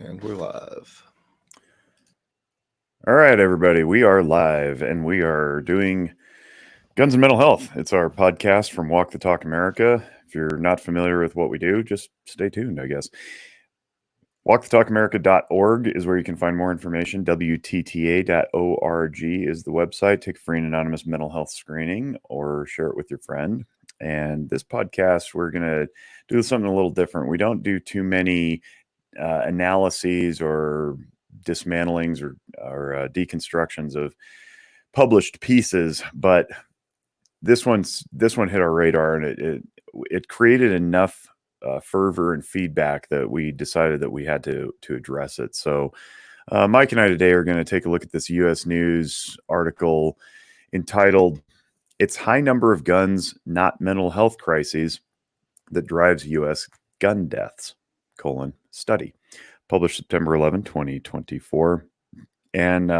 And we're live. All right, everybody, we are live and we are doing Guns and Mental Health. It's our podcast from Walk the Talk America. If you're not familiar with what we do, just stay tuned, I guess. WalkTheTalkAmerica.org is where you can find more information. WTTA.org is the website. Take a free and anonymous mental health screening or share it with your friend. And this podcast, we're going to do something a little different. We don't do too many analyses or dismantlings or deconstructions of published pieces, but this one hit our radar, and it created enough fervor and feedback that we decided that we had to address it. So Mike and I today are going to take a look at this U.S. News article entitled "It's High Number of Guns, Not Mental Health Crises That Drives U.S. Gun Deaths, study," published September 11, 2024. And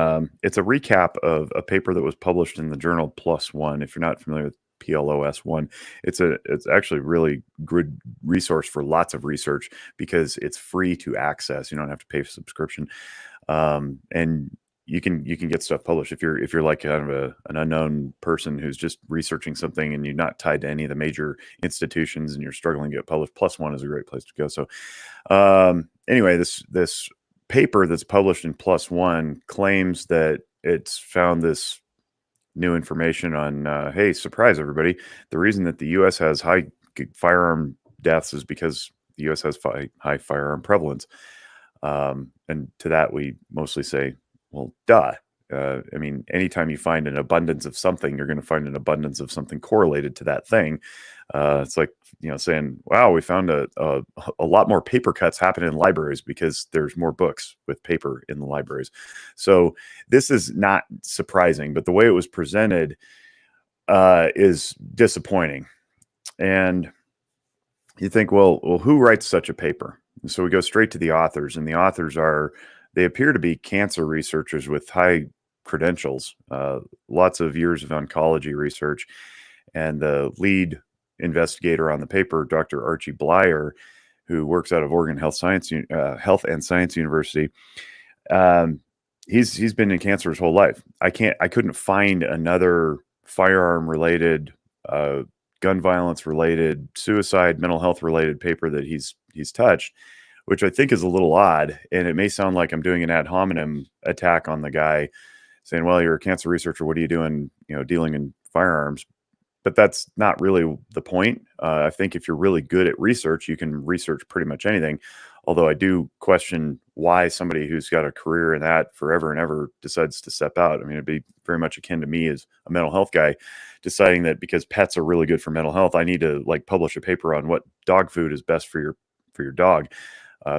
it's a recap of a paper that was published in the journal PLOS One. If you're not familiar with PLOS One, it's actually a really good resource for lots of research because it's free to access. You don't have to pay for subscription, and you can get stuff published if you're like kind of an unknown person who's just researching something and you're not tied to any of the major institutions and you're struggling to get published. PLOS One is a great place to go. So anyway, this paper that's published in PLOS One claims that it's found this new information on, hey, surprise everybody, the reason that the U.S. has high firearm deaths is because the U.S. has high firearm prevalence. And to that we mostly say, well, duh. I mean, anytime you find an abundance of something, you're going to find an abundance of something correlated to that thing. It's like, saying, wow, we found a lot more paper cuts happen in libraries because there's more books with paper in the libraries. So this is not surprising, but the way it was presented is disappointing. And you think, well, who writes such a paper? And so we go straight to the authors, and the authors they appear to be cancer researchers with high credentials, lots of years of oncology research. And the lead investigator on the paper, Dr. Archie Blyer, who works out of Oregon Health and Science University, he's been in cancer his whole life. I couldn't find another firearm related, gun violence related, suicide, mental health related paper that he's touched, which I think is a little odd. And it may sound like I'm doing an ad hominem attack on the guy, saying, well, you're a cancer researcher, what are you doing, dealing in firearms? But that's not really the point. I think if you're really good at research, you can research pretty much anything. Although I do question why somebody who's got a career in that forever and ever decides to step out. I mean, it'd be very much akin to me as a mental health guy deciding that because pets are really good for mental health, I need to publish a paper on what dog food is best for your dog.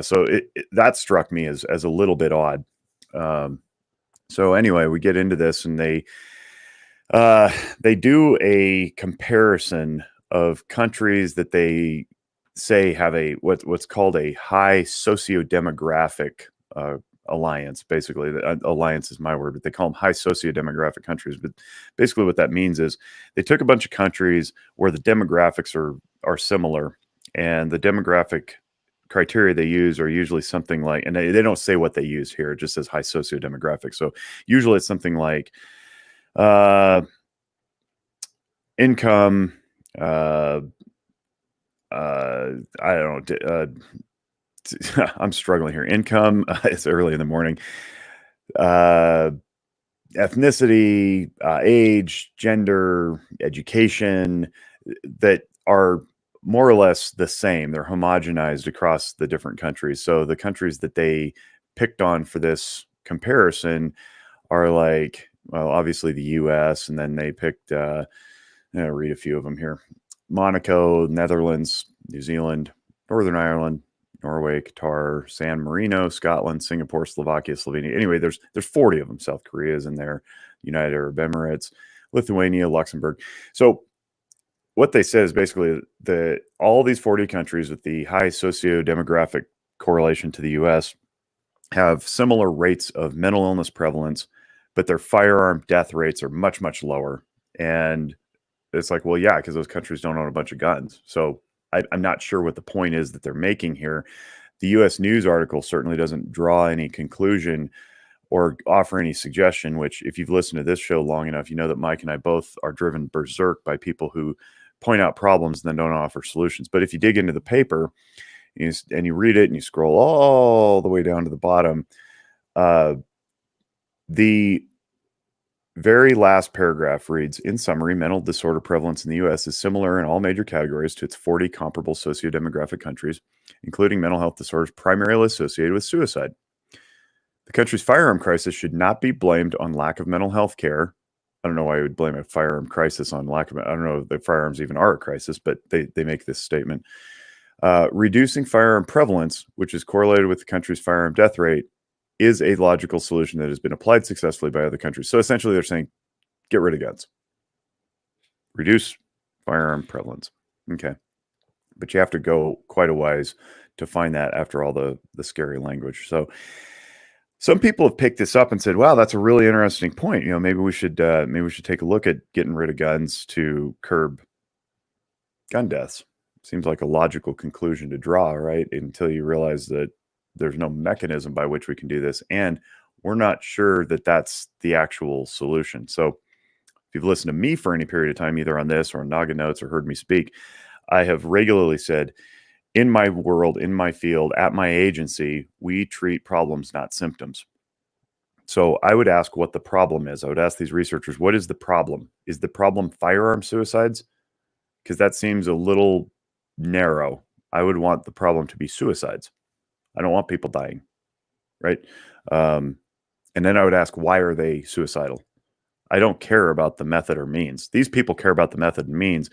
So that struck me as a little bit odd. So anyway, we get into this, and they do a comparison of countries that they say have what's called a high sociodemographic alliance. Basically, alliance is my word, but they call them high sociodemographic countries. But basically what that means is they took a bunch of countries where the demographics are similar, and the demographic criteria they use are usually something like, and they don't say what they use here, it just says high sociodemographic. So usually it's something like income, I don't know, I'm struggling here. Income, it's early in the morning, ethnicity, age, gender, education, that are more or less the same. They're homogenized across the different countries. So the countries that they picked on for this comparison are like, well, obviously the U.S., and then they picked, I'll read a few of them here: Monaco, Netherlands, New Zealand, Northern Ireland, Norway, Qatar, San Marino, Scotland, Singapore, Slovakia, Slovenia. Anyway, there's 40 of them. South Korea is in there, United Arab Emirates, Lithuania, Luxembourg. So what they said is basically that all these 40 countries with the high socio-demographic correlation to the U.S. have similar rates of mental illness prevalence, but their firearm death rates are much, much lower. And it's like, well, yeah, because those countries don't own a bunch of guns. So I'm not sure what the point is that they're making here. the U.S. News article certainly doesn't draw any conclusion or offer any suggestion, which if you've listened to this show long enough, you know that Mike and I both are driven berserk by people who point out problems and then don't offer solutions. But if you dig into the paper and you read it and you scroll all the way down to the bottom, the very last paragraph reads, in summary, mental disorder prevalence in the U.S. is similar in all major categories to its 40 comparable socio-demographic countries, including mental health disorders primarily associated with suicide. The country's firearm crisis should not be blamed on lack of mental health care. I don't know why you would blame a firearm crisis on lack of, I don't know if the firearms even are a crisis, but they make this statement. Reducing firearm prevalence, which is correlated with the country's firearm death rate, is a logical solution that has been applied successfully by other countries. So essentially they're saying, get rid of guns. Reduce firearm prevalence. Okay. But you have to go quite a ways to find that after all the scary language. So some people have picked this up and said, wow, that's a really interesting point. You know, maybe we should take a look at getting rid of guns to curb gun deaths. Seems like a logical conclusion to draw, right? Until you realize that there's no mechanism by which we can do this. And we're not sure that that's the actual solution. So if you've listened to me for any period of time, either on this or on Naga Notes or heard me speak, I have regularly said, in my world, in my field, at my agency, we treat problems, not symptoms. So I would ask what the problem is. I would ask these researchers, what is the problem? Is the problem firearm suicides? Because that seems a little narrow. I would want the problem to be suicides. I don't want people dying, right? And then I would ask, why are they suicidal? I don't care about the method or means. These people care about the method and means.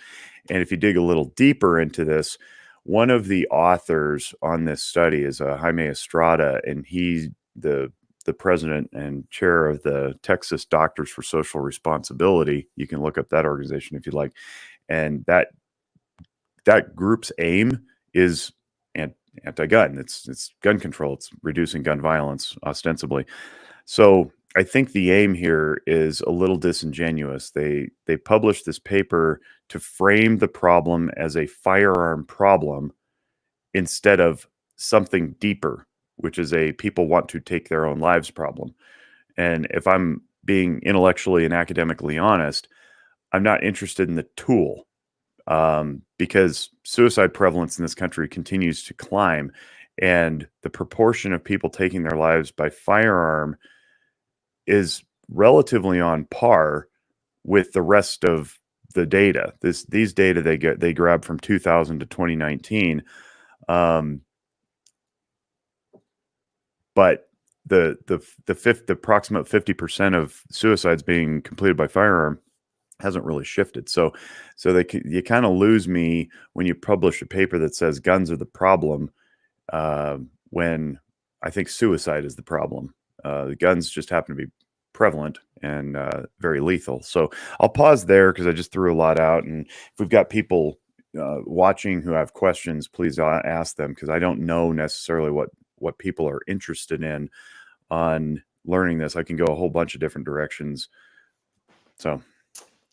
And if you dig a little deeper into this, one of the authors on this study is Jaime Estrada, and he's the president and chair of the Texas Doctors for Social Responsibility. You can look up that organization if you'd like. And that group's aim is anti-gun. It's gun control. It's reducing gun violence, ostensibly. So I think the aim here is a little disingenuous. They published this paper to frame the problem as a firearm problem instead of something deeper, which is a people want to take their own lives problem. And if I'm being intellectually and academically honest, I'm not interested in the tool. Because suicide prevalence in this country continues to climb, and the proportion of people taking their lives by firearm is relatively on par with the rest of the data. These data they grab from 2000 to 2019, but the approximate 50% of suicides being completed by firearm hasn't really shifted. So you kind of lose me when you publish a paper that says guns are the problem, when I think suicide is the problem. The guns just happen to be prevalent and very lethal. So I'll pause there because I just threw a lot out. And if we've got people watching who have questions, please ask them, because I don't know necessarily what people are interested in on learning this. I can go a whole bunch of different directions. So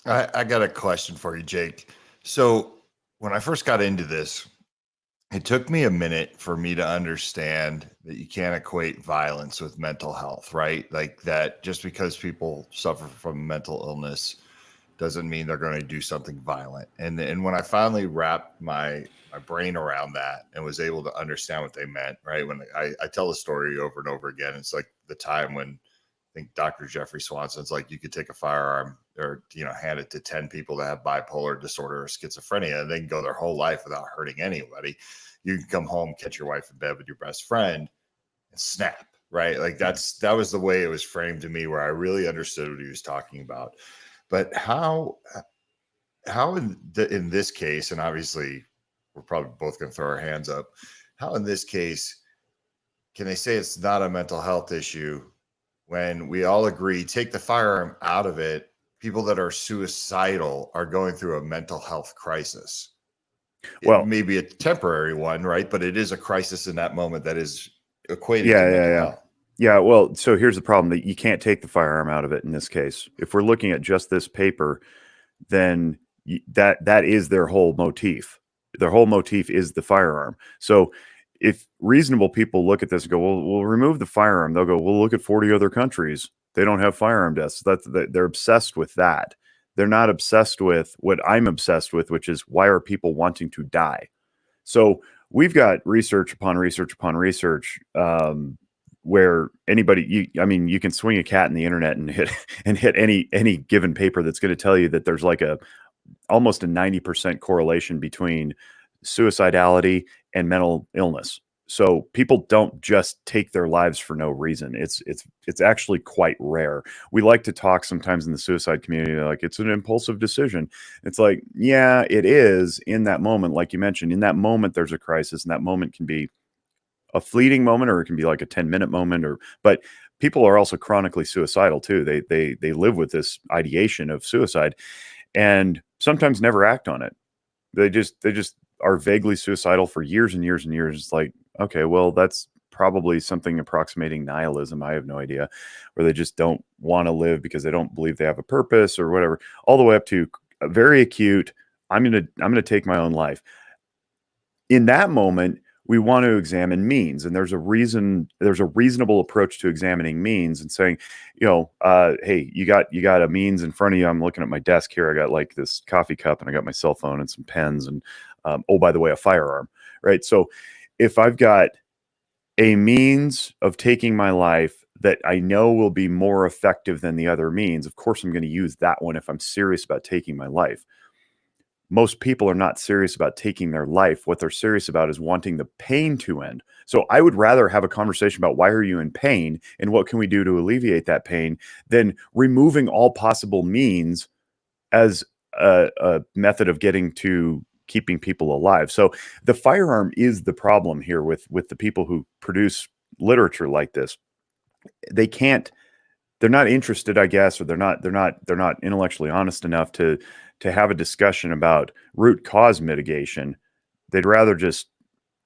I got a question for you, Jake. So when I first got into this, it took me a minute for me to understand that you can't equate violence with mental health, right? Like that just because people suffer from mental illness doesn't mean they're going to do something violent. And when I finally wrapped my brain around that and was able to understand what they meant, right? When I tell the story over and over again, it's like the time when I think Dr. Jeffrey Swanson's like, you could take a firearm or, hand it to 10 people that have bipolar disorder or schizophrenia, and they can go their whole life without hurting anybody. You can come home, catch your wife in bed with your best friend and snap, right? Like that was the way it was framed to me, where I really understood what he was talking about. But how in this case, and obviously we're probably both going to throw our hands up, how in this case can they say it's not a mental health issue when we all agree, take the firearm out of it, people that are suicidal are going through a mental health crisis? Well, it may be a temporary one, right? But it is a crisis in that moment that is equated to mental health. Yeah, well, so here's the problem, that you can't take the firearm out of it in this case. If we're looking at just this paper, then that is their whole motif. Their whole motif is the firearm. So if reasonable people look at this and go, well, we'll remove the firearm, they'll go, well, look at 40 other countries. They don't have firearm deaths. They're obsessed with that. They're not obsessed with what I'm obsessed with, which is why are people wanting to die? So we've got research upon research upon research, where you can swing a cat in the internet and hit any given paper that's going to tell you that there's like almost a 90% correlation between suicidality and mental illness. So people don't just take their lives for no reason. It's actually quite rare. We like to talk sometimes in the suicide community like it's an impulsive decision. It's like, yeah, it is in that moment. Like you mentioned, in that moment there's a crisis, and that moment can be a fleeting moment, or it can be like a 10-minute moment, but people are also chronically suicidal too. They live with this ideation of suicide and sometimes never act on it. They just are vaguely suicidal for years and years and years. It's like, okay, well, that's probably something approximating nihilism. I have no idea, where they just don't want to live because they don't believe they have a purpose or whatever, all the way up to a very acute, I'm going to take my own life. In that moment, we want to examine means, and there's a reasonable approach to examining means and saying, hey, you got a means in front of you. I'm looking at my desk here. I got like this coffee cup, and I got my cell phone and some pens, and oh, by the way, a firearm, right? So if I've got a means of taking my life that I know will be more effective than the other means, of course I'm going to use that one if I'm serious about taking my life. Most people are not serious about taking their life. What they're serious about is wanting the pain to end. So I would rather have a conversation about why are you in pain and what can we do to alleviate that pain than removing all possible means as a method of getting to keeping people alive. So the firearm is the problem here with the people who produce literature like this. They're not interested, I guess, or they're not intellectually honest enough to have a discussion about root cause mitigation. They'd rather just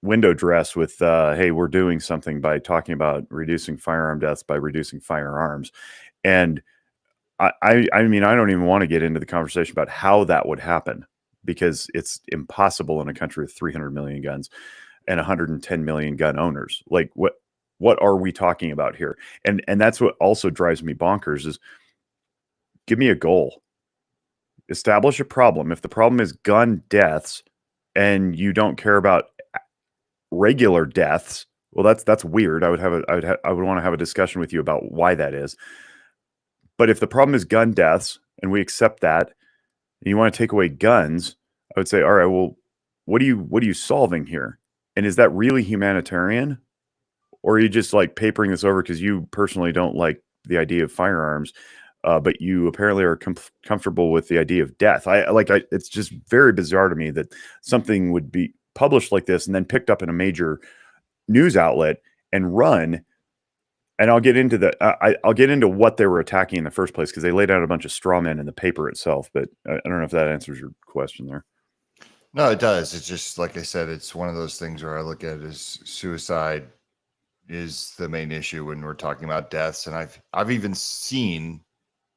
window dress with, hey, we're doing something by talking about reducing firearm deaths by reducing firearms. And I mean, I don't even want to get into the conversation about how that would happen, because it's impossible in a country with 300 million guns and 110 million gun owners. Like, what are we talking about here? And that's what also drives me bonkers is, give me a goal. Establish a problem. If the problem is gun deaths and you don't care about regular deaths, well, that's weird. I would want to have a discussion with you about why that is. But if the problem is gun deaths and we accept that, and you want to take away guns, I would say, all right, well, what are you solving here? And is that really humanitarian? Or are you just like papering this over because you personally don't like the idea of firearms, but you apparently are comfortable with the idea of death? It's just very bizarre to me that something would be published like this and then picked up in a major news outlet and run. And I'll get into I'll get into what they were attacking in the first place, because they laid out a bunch of straw men in the paper itself. But I don't know if that answers your question there. No, it does. It's just like I said, it's one of those things where I look at it as suicide is the main issue when we're talking about deaths. And I've even seen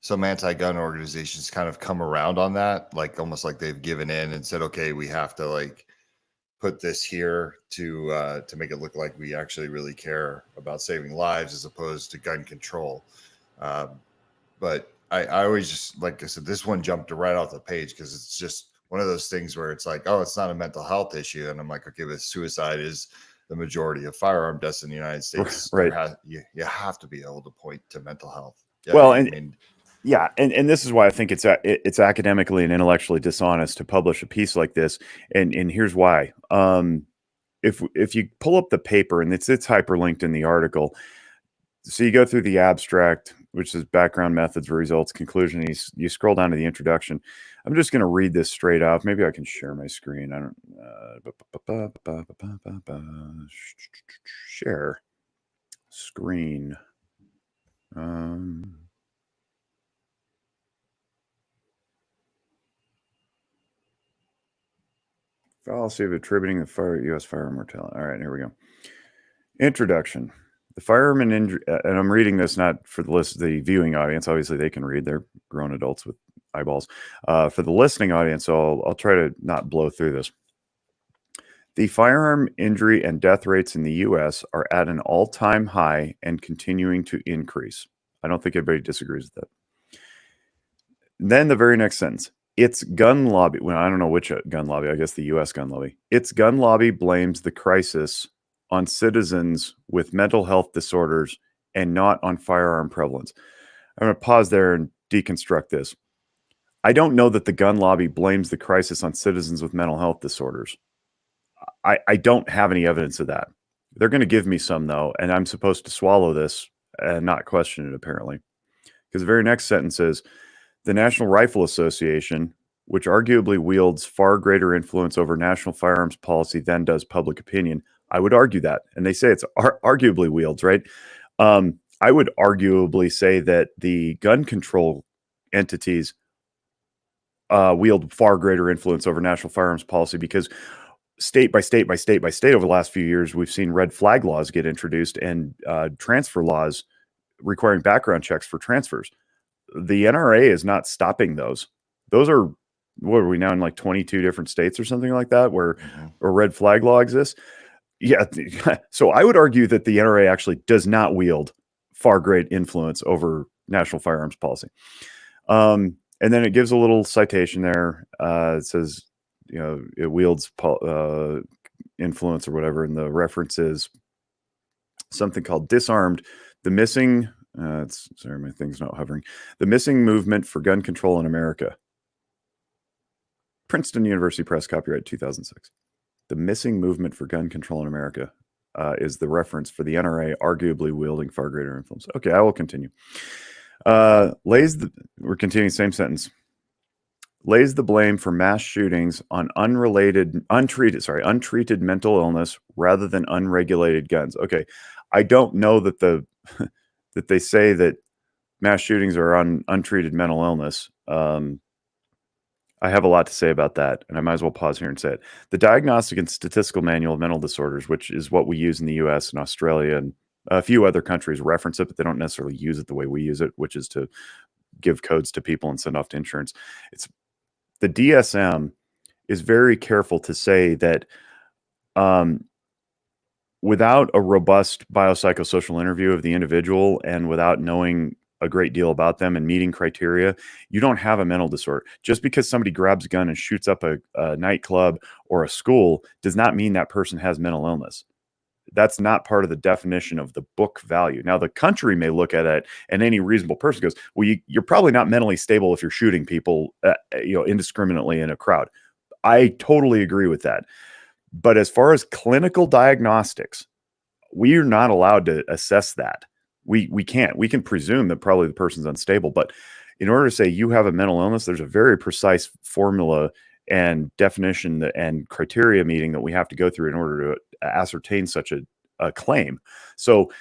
some anti-gun organizations kind of come around on that, like almost like they've given in and said, okay, we have to like put this here to make it look like we actually really care about saving lives as opposed to gun control. But I always just, like I said, this one jumped right off the page because it's just one of those things where it's like, oh, it's not a mental health issue. And I'm like, okay, but suicide is the majority of firearm deaths in the United States. Right. You have to be able to point to mental health. Yeah, Well, I mean, yeah, and this is why I think it's academically and intellectually dishonest to publish a piece like this, and here's why. If you pull up the paper, and it's hyperlinked in the article, so you go through the abstract, which is background, methods, results, conclusion. You scroll down to the introduction. I'm just going to read this straight off. Maybe I can share my screen. I don't share screen. Fallacy of attributing the U.S. firearm mortality. All right, here we go. Introduction. The firearm and I'm reading this not for the viewing audience. Obviously, they can read. They're grown adults with eyeballs. For the listening audience, I'll try to not blow through this. The firearm injury and death rates in the U.S. are at an all-time high and continuing to increase. I don't think anybody disagrees with that. Then the very next sentence. Its gun lobby, well, I don't know which gun lobby, I guess the U.S. gun lobby. Its gun lobby blames the crisis on citizens with mental health disorders and not on firearm prevalence. I'm going to pause there and deconstruct this. I don't know that the gun lobby blames the crisis on citizens with mental health disorders. I don't have any evidence of that. They're going to give me some, though, and I'm supposed to swallow this and not question it, apparently. Because the very next sentence is, the National Rifle Association, which arguably wields far greater influence over national firearms policy than does public opinion. I would argue that. And they say it's arguably wields, right? I would arguably say that the gun control entities wield far greater influence over national firearms policy, because state by state by state by state over the last few years, we've seen red flag laws get introduced and transfer laws requiring background checks for transfers. The NRA is not stopping those. Those are, what are we now in, like 22 different states or something like that, where a red flag law exists? Yeah. So I would argue that the NRA actually does not wield far great influence over national firearms policy. And then it gives a little citation there. It says, it wields influence or whatever. And the reference is something called Disarmed, the Missing, sorry, my thing's not hovering. The Missing Movement for Gun Control in America. Princeton University Press, copyright 2006. The Missing Movement for Gun Control in America is the reference for the NRA arguably wielding far greater influence. Okay, I will continue. We're continuing, same sentence. Lays the blame for mass shootings on untreated mental illness rather than unregulated guns. Okay, I don't know that that they say that mass shootings are on untreated mental illness. I have a lot to say about that, and I might as well pause here and say it. The Diagnostic and Statistical Manual of Mental Disorders, which is what we use in the U.S. and Australia and a few other countries, reference it, but they don't necessarily use it the way we use it, which is to give codes to people and send off to insurance. The DSM is very careful to say that without a robust biopsychosocial interview of the individual and without knowing a great deal about them and meeting criteria, you don't have a mental disorder. Just because somebody grabs a gun and shoots up a nightclub or a school does not mean that person has mental illness. That's not part of the definition of the book value. Now, the country may look at it, and any reasonable person goes, well, you're probably not mentally stable if you're shooting people indiscriminately in a crowd. I totally agree with that. But as far as clinical diagnostics, we are not allowed to assess that. We can't. We can presume that probably the person's unstable, but in order to say you have a mental illness, there's a very precise formula and definition and criteria meeting that we have to go through in order to ascertain such a claim. So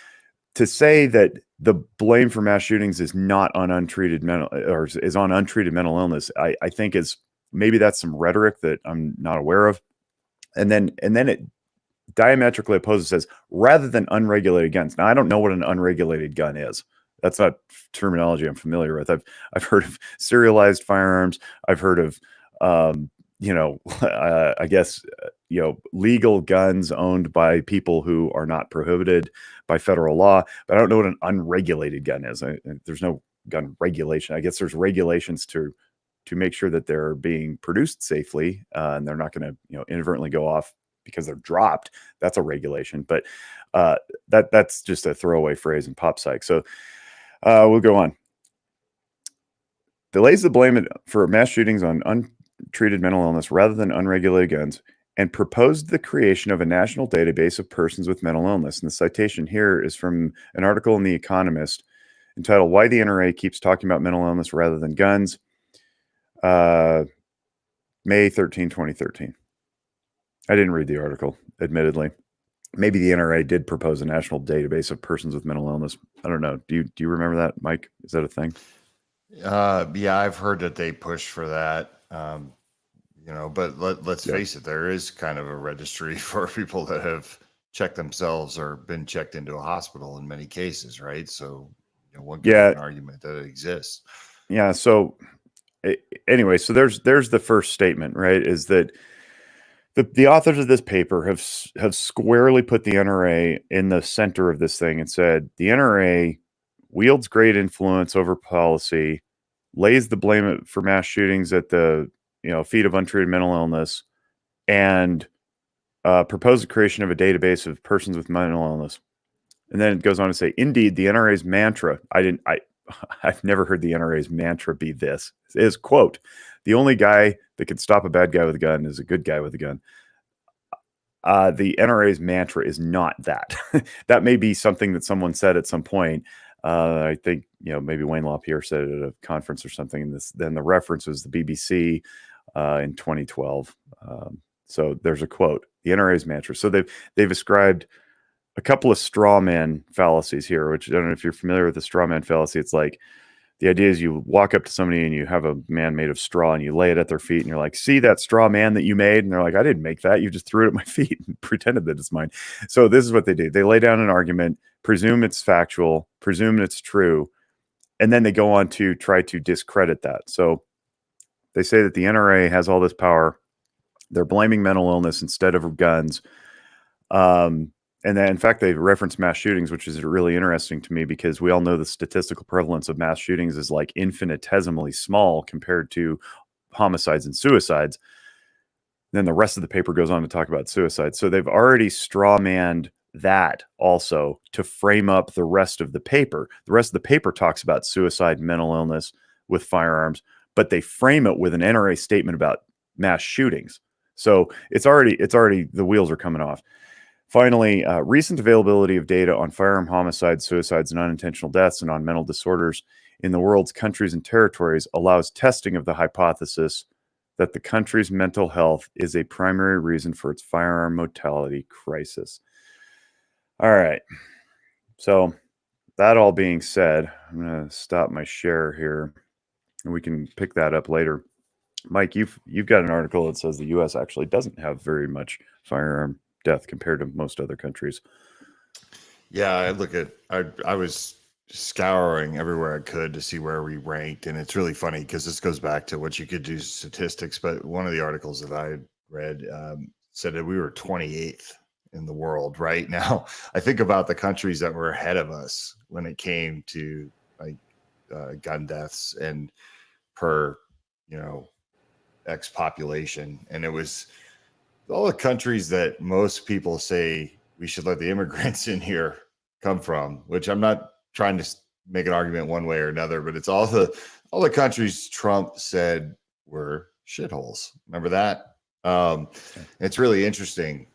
to say that the blame for mass shootings is not on untreated mental, or is on untreated mental illness, I think is maybe that's some rhetoric that I'm not aware of. And then it diametrically opposes, says rather than unregulated guns. Now I don't know what an unregulated gun is. That's not terminology I'm familiar with. I've heard of serialized firearms. I've heard of I guess legal guns owned by people who are not prohibited by federal law, but I don't know what an unregulated gun is. There's no gun regulation. I guess there's regulations to make sure that they're being produced safely and they're not going to inadvertently go off because they're dropped. That's a regulation, but that's just a throwaway phrase in pop psych. So we'll go on. Lays the blame for mass shootings on untreated mental illness rather than unregulated guns, and proposed the creation of a national database of persons with mental illness. And the citation here is from an article in The Economist entitled "Why the NRA Keeps Talking About Mental Illness Rather Than Guns," May 13, 2013. I didn't read the article, admittedly. Maybe the NRA did propose a national database of persons with mental illness. I don't know. Do you remember that, Mike? Is that a thing? Yeah, I've heard that they push for that. But let's face it, there is kind of a registry for people that have checked themselves or been checked into a hospital in many cases, right? So one could make an argument that it exists. Yeah. So anyway, so there's the first statement, right? Is that The authors of this paper have squarely put the NRA in the center of this thing and said the NRA wields great influence over policy, lays the blame for mass shootings at the feet of untreated mental illness, and proposed the creation of a database of persons with mental illness. And then it goes on to say, indeed, the NRA's mantra, I've never heard the NRA's mantra be this, is, quote, the only guy that can stop a bad guy with a gun is a good guy with a gun. The NRA's mantra is not that. That may be something that someone said at some point. I think, maybe Wayne LaPierre said it at a conference or something. And then the reference was the BBC in 2012. So there's a quote, the NRA's mantra. So they've ascribed a couple of straw man fallacies here, which I don't know if you're familiar with the straw man fallacy. It's like the idea is you walk up to somebody and you have a man made of straw and you lay it at their feet and you're like, see that straw man that you made? And they're like, I didn't make that. You just threw it at my feet and pretended that it's mine. So this is what they do. They lay down an argument, presume it's factual, presume it's true, and then they go on to try to discredit that. So they say that the NRA has all this power. They're blaming mental illness instead of guns. And then, in fact, they reference mass shootings, which is really interesting to me because we all know the statistical prevalence of mass shootings is like infinitesimally small compared to homicides and suicides. Then the rest of the paper goes on to talk about suicide. So they've already straw-manned that also to frame up the rest of the paper. The rest of the paper talks about suicide, mental illness with firearms, but they frame it with an NRA statement about mass shootings. So it's already the wheels are coming off. Finally, recent availability of data on firearm homicides, suicides, and unintentional deaths and on mental disorders in the world's countries and territories allows testing of the hypothesis that the country's mental health is a primary reason for its firearm mortality crisis. All right. So that all being said, I'm going to stop my share here and we can pick that up later. Mike, you've got an article that says the U.S. actually doesn't have very much firearm death compared to most other countries. Yeah, I was scouring everywhere I could to see where we ranked, and it's really funny because this goes back to what you could do statistics. But one of the articles that I read said that we were 28th in the world right now. I think about the countries that were ahead of us when it came to like gun deaths and per X population, and it was all the countries that most people say we should let the immigrants in here come from, which I'm not trying to make an argument one way or another, but it's all the countries Trump said were shitholes. Remember that? It's really interesting.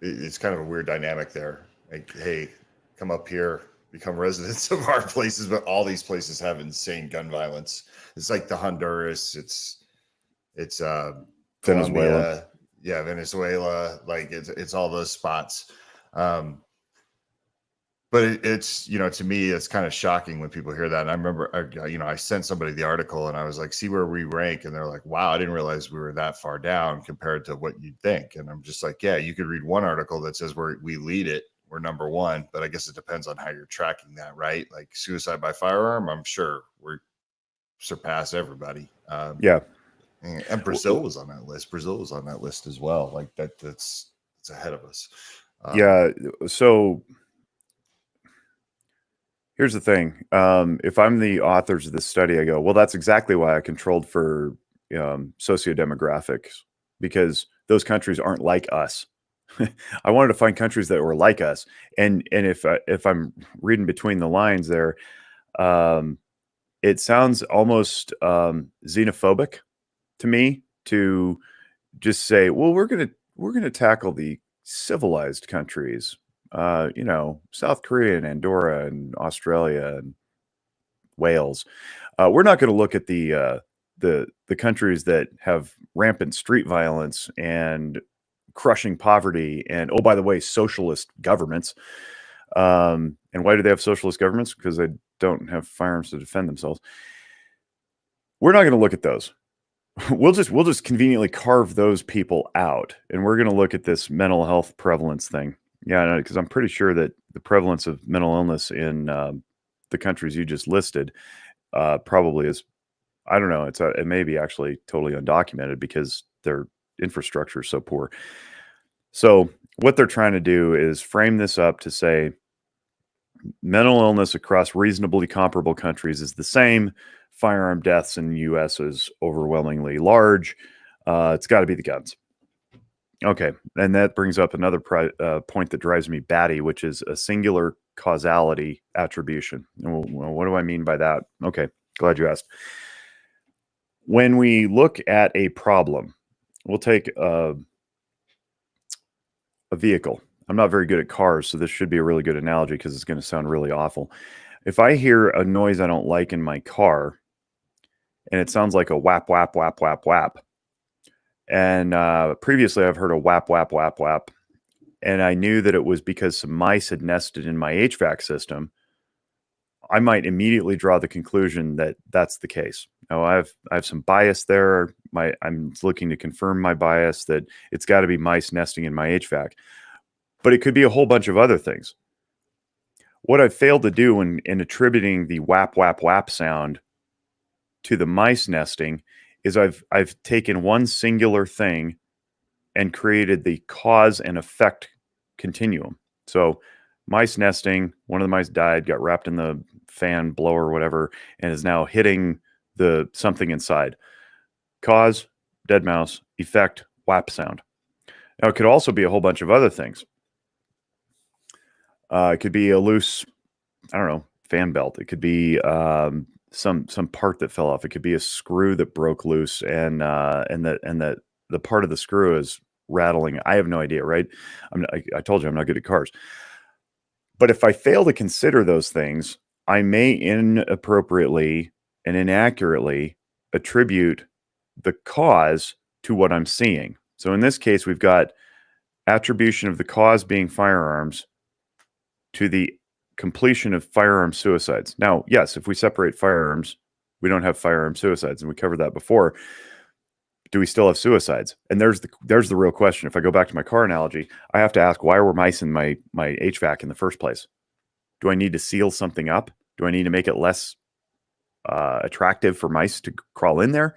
It's kind of a weird dynamic there. Like, hey, come up here, become residents of our places, but all these places have insane gun violence. It's like the Honduras. It's Venezuela. Venezuela. Like it's all those spots. But it's, to me, it's kind of shocking when people hear that. And I remember, I sent somebody the article and I was like, see where we rank. And they're like, wow, I didn't realize we were that far down compared to what you'd think. And I'm just like, yeah, you could read one article that says we lead it. We're number one, but I guess it depends on how you're tracking that, right? Like suicide by firearm, I'm sure we surpass everybody. Yeah. And Brazil was on that list. Brazil was on that list as well. Like that's ahead of us. Yeah. So here's the thing. If I'm the authors of this study, I go, well, that's exactly why I controlled for sociodemographics, because those countries aren't like us. I wanted to find countries that were like us. And if I'm reading between the lines there, it sounds almost xenophobic to me to just say, well, we're gonna tackle the civilized countries, South Korea and Andorra and Australia and Wales. We're not going to look at the countries that have rampant street violence and crushing poverty and, oh, by the way, socialist governments. And why do they have socialist governments? Because they don't have firearms to defend themselves. We're not going to look at those. We'll just conveniently carve those people out, and we're going to look at this mental health prevalence thing. Yeah, because I'm pretty sure that the prevalence of mental illness in the countries you just listed probably is, I don't know, it may be actually totally undocumented because their infrastructure is so poor. So what they're trying to do is frame this up to say mental illness across reasonably comparable countries is the same. Firearm deaths in the U.S. is overwhelmingly large. It's got to be the guns. Okay, and that brings up another point that drives me batty, which is a singular causality attribution. Well, what do I mean by that? Okay, glad you asked. When we look at a problem, we'll take a vehicle. I'm not very good at cars, so this should be a really good analogy because it's going to sound really awful. If I hear a noise I don't like in my car, and it sounds like a whap, whap, whap, whap, whap, and previously I've heard a whap, whap, whap, whap, and I knew that it was because some mice had nested in my HVAC system, I might immediately draw the conclusion that that's the case. Now, I have some bias there. I'm looking to confirm my bias that it's got to be mice nesting in my HVAC, but it could be a whole bunch of other things. What I've failed to do in attributing the whap, whap, whap sound to the mice nesting is I've taken one singular thing and created the cause and effect continuum. So mice nesting, one of the mice died, got wrapped in the fan blower or whatever, and is now hitting the something inside. Cause, dead mouse, effect, whap sound. Now it could also be a whole bunch of other things. It could be a loose, I don't know, fan belt. It could be some part that fell off. It could be a screw that broke loose, and the part of the screw is rattling. I have no idea, right? I told you I'm not good at cars. But if I fail to consider those things, I may inappropriately and inaccurately attribute the cause to what I'm seeing. So in this case, we've got attribution of the cause being firearms to the completion of firearm suicides. Now, yes, if we separate firearms, we don't have firearm suicides, and we covered that before. Do we still have suicides? And there's the real question. If I go back to my car analogy, I have to ask, why were mice in my HVAC in the first place? Do I need to seal something up? Do I need to make it less attractive for mice to crawl in there?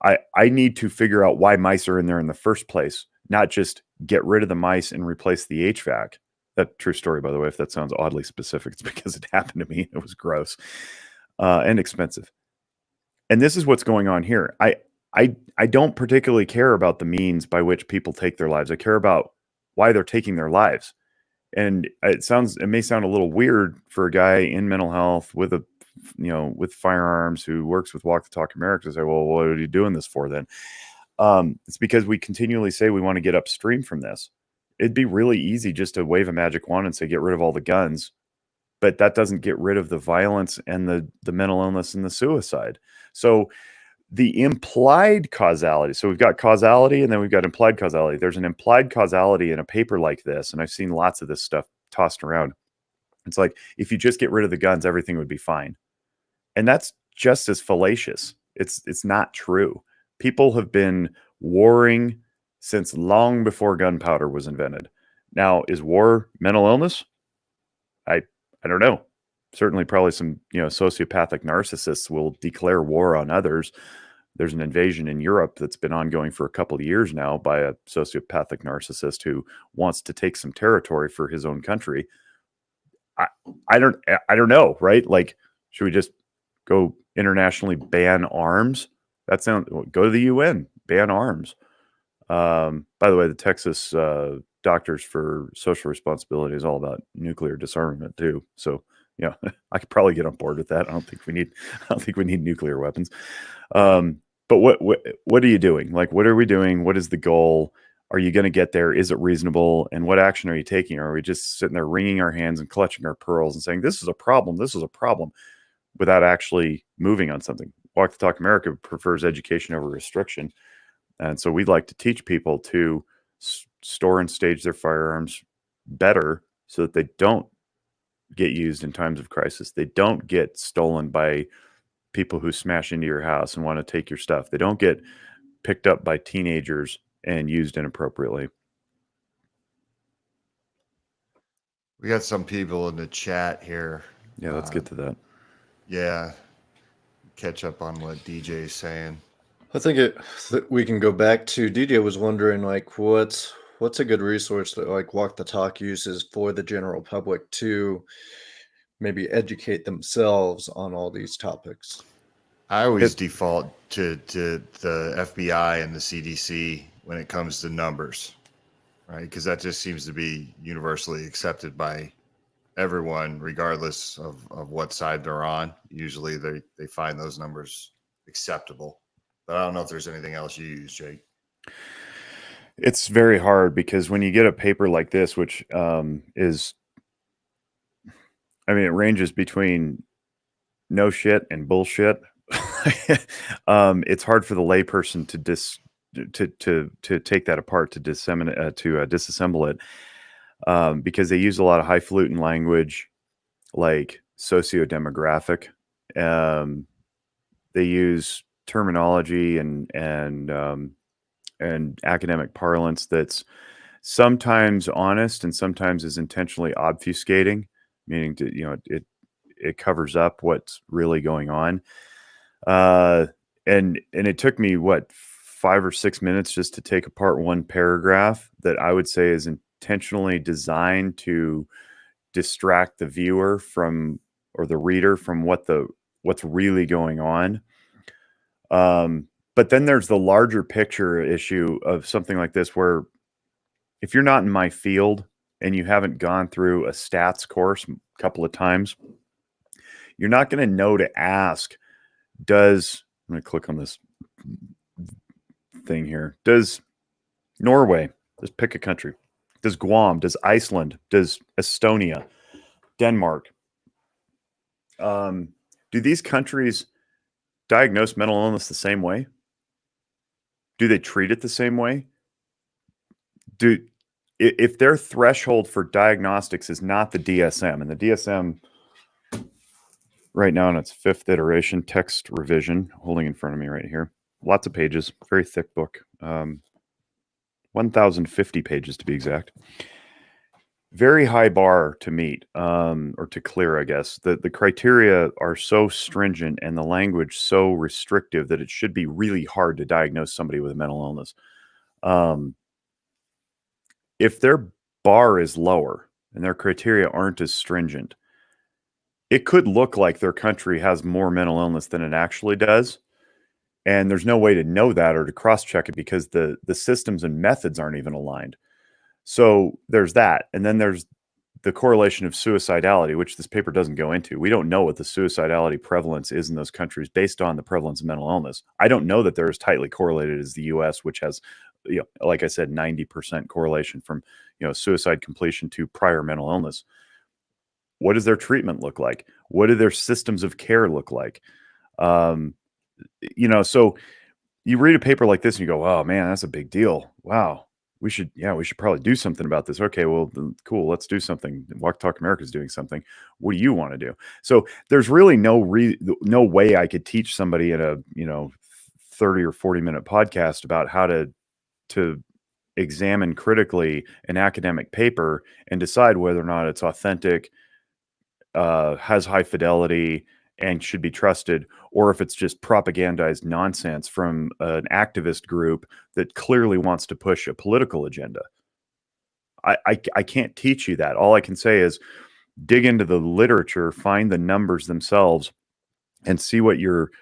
I need to figure out why mice are in there in the first place, not just get rid of the mice and replace the HVAC. That true story, by the way, if that sounds oddly specific, it's because it happened to me. It was gross and expensive. And this is what's going on here. I don't particularly care about the means by which people take their lives. I care about why they're taking their lives. And it may sound a little weird for a guy in mental health with with firearms who works with Walk the Talk America to say, well, what are you doing this for then? It's because we continually say we want to get upstream from this. It'd be really easy just to wave a magic wand and say, get rid of all the guns. But that doesn't get rid of the violence and the mental illness and the suicide. So the implied causality. So we've got causality and then we've got implied causality. There's an implied causality in a paper like this, and I've seen lots of this stuff tossed around. It's like, if you just get rid of the guns, everything would be fine. And that's just as fallacious. It's not true. People have been warring since long before gunpowder was invented. Now, is war mental illness? I don't know. Certainly, probably some sociopathic narcissists will declare war on others. There's an invasion in Europe that's been ongoing for a couple of years now by a sociopathic narcissist who wants to take some territory for his own country. I don't know, right? Like, should we just go internationally ban arms? Go to the UN, ban arms. By the way, the Texas Doctors for Social Responsibility is all about nuclear disarmament too. So I could probably get on board with that. I don't think we need nuclear weapons. But what are you doing? Like, what are we doing? What is the goal? Are you going to get there? Is it reasonable? And what action are you taking? Or are we just sitting there wringing our hands and clutching our pearls and saying, this is a problem, without actually moving on something? Walk the Talk America prefers education over restriction. And so we'd like to teach people to store and stage their firearms better so that they don't get used in times of crisis. They don't get stolen by people who smash into your house and want to take your stuff. They don't get picked up by teenagers and used inappropriately. We got some people in the chat here. Yeah, let's get to that. Yeah. Catch up on what DJ is saying. I think we can go back to DJ was wondering like what's a good resource that like Walk the Talk uses for the general public to maybe educate themselves on all these topics. I always It, default to the FBI and the CDC when it comes to numbers, right? Because that just seems to be universally accepted by everyone, regardless of what side they're on. Usually they find those numbers acceptable. But I don't know if there's anything else you use, Jake. it's very hard because when you get a paper like this, which is, I mean, it ranges between no shit and bullshit. It's hard for the layperson to take that apart, to disseminate, disassemble it, because they use a lot of highfalutin language, like socio-demographic. They use terminology and academic parlance that's sometimes honest and sometimes is intentionally obfuscating, meaning it covers up what's really going on. And it took me 5 or 6 minutes just to take apart one paragraph that I would say is intentionally designed to distract the viewer from, or the reader from, what's really going on. But then there's the larger picture issue of something like this, where if you're not in my field and you haven't gone through a stats course a couple of times, you're not going to know to ask, I'm going to click on this thing here. Does Norway, just pick a country, does Guam, does Iceland, does Estonia, Denmark, do these countries diagnose mental illness the same way? Do they treat it the same way? If their threshold for diagnostics is not the DSM, and the DSM right now in its 5th iteration, text revision, holding in front of me right here, lots of pages, very thick book, 1,050 pages to be exact. Very high bar to meet, or to clear, I guess. The criteria are so stringent and the language so restrictive that it should be really hard to diagnose somebody with a mental illness. If their bar is lower and their criteria aren't as stringent, it could look like their country has more mental illness than it actually does. And there's no way to know that or to cross-check it because the systems and methods aren't even aligned. So there's that. And then there's the correlation of suicidality, which this paper doesn't go into. We don't know what the suicidality prevalence is in those countries based on the prevalence of mental illness. I don't know that they're as tightly correlated as the U.S., which has, like I said, 90% correlation from, suicide completion to prior mental illness. What does their treatment look like? What do their systems of care look like? So you read a paper like this and you go, oh man, that's a big deal. Wow. We should probably do something about this. Okay, well, cool. Let's do something. Walk Talk America is doing something. What do you want to do? So there's really no way I could teach somebody in a 30 or 40-minute podcast about how to examine critically an academic paper and decide whether or not it's authentic, has high fidelity, and should be trusted, or if it's just propagandized nonsense from an activist group that clearly wants to push a political agenda. I can't teach you that. All I can say is dig into the literature, find the numbers themselves, and see what your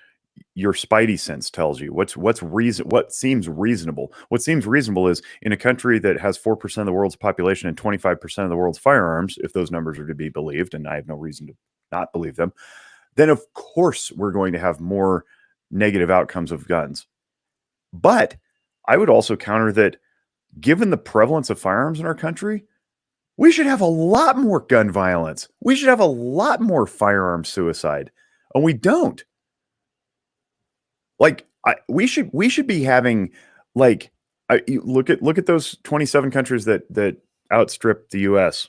spidey sense tells you. What seems reasonable. What seems reasonable is in a country that has 4% of the world's population and 25% of the world's firearms, if those numbers are to be believed, and I have no reason to not believe them, then of course we're going to have more negative outcomes of guns. But I would also counter that given the prevalence of firearms in our country, we should have a lot more gun violence. We should have a lot more firearm suicide. And we don't. Like we should be having, like, look at those 27 countries that outstrip the US.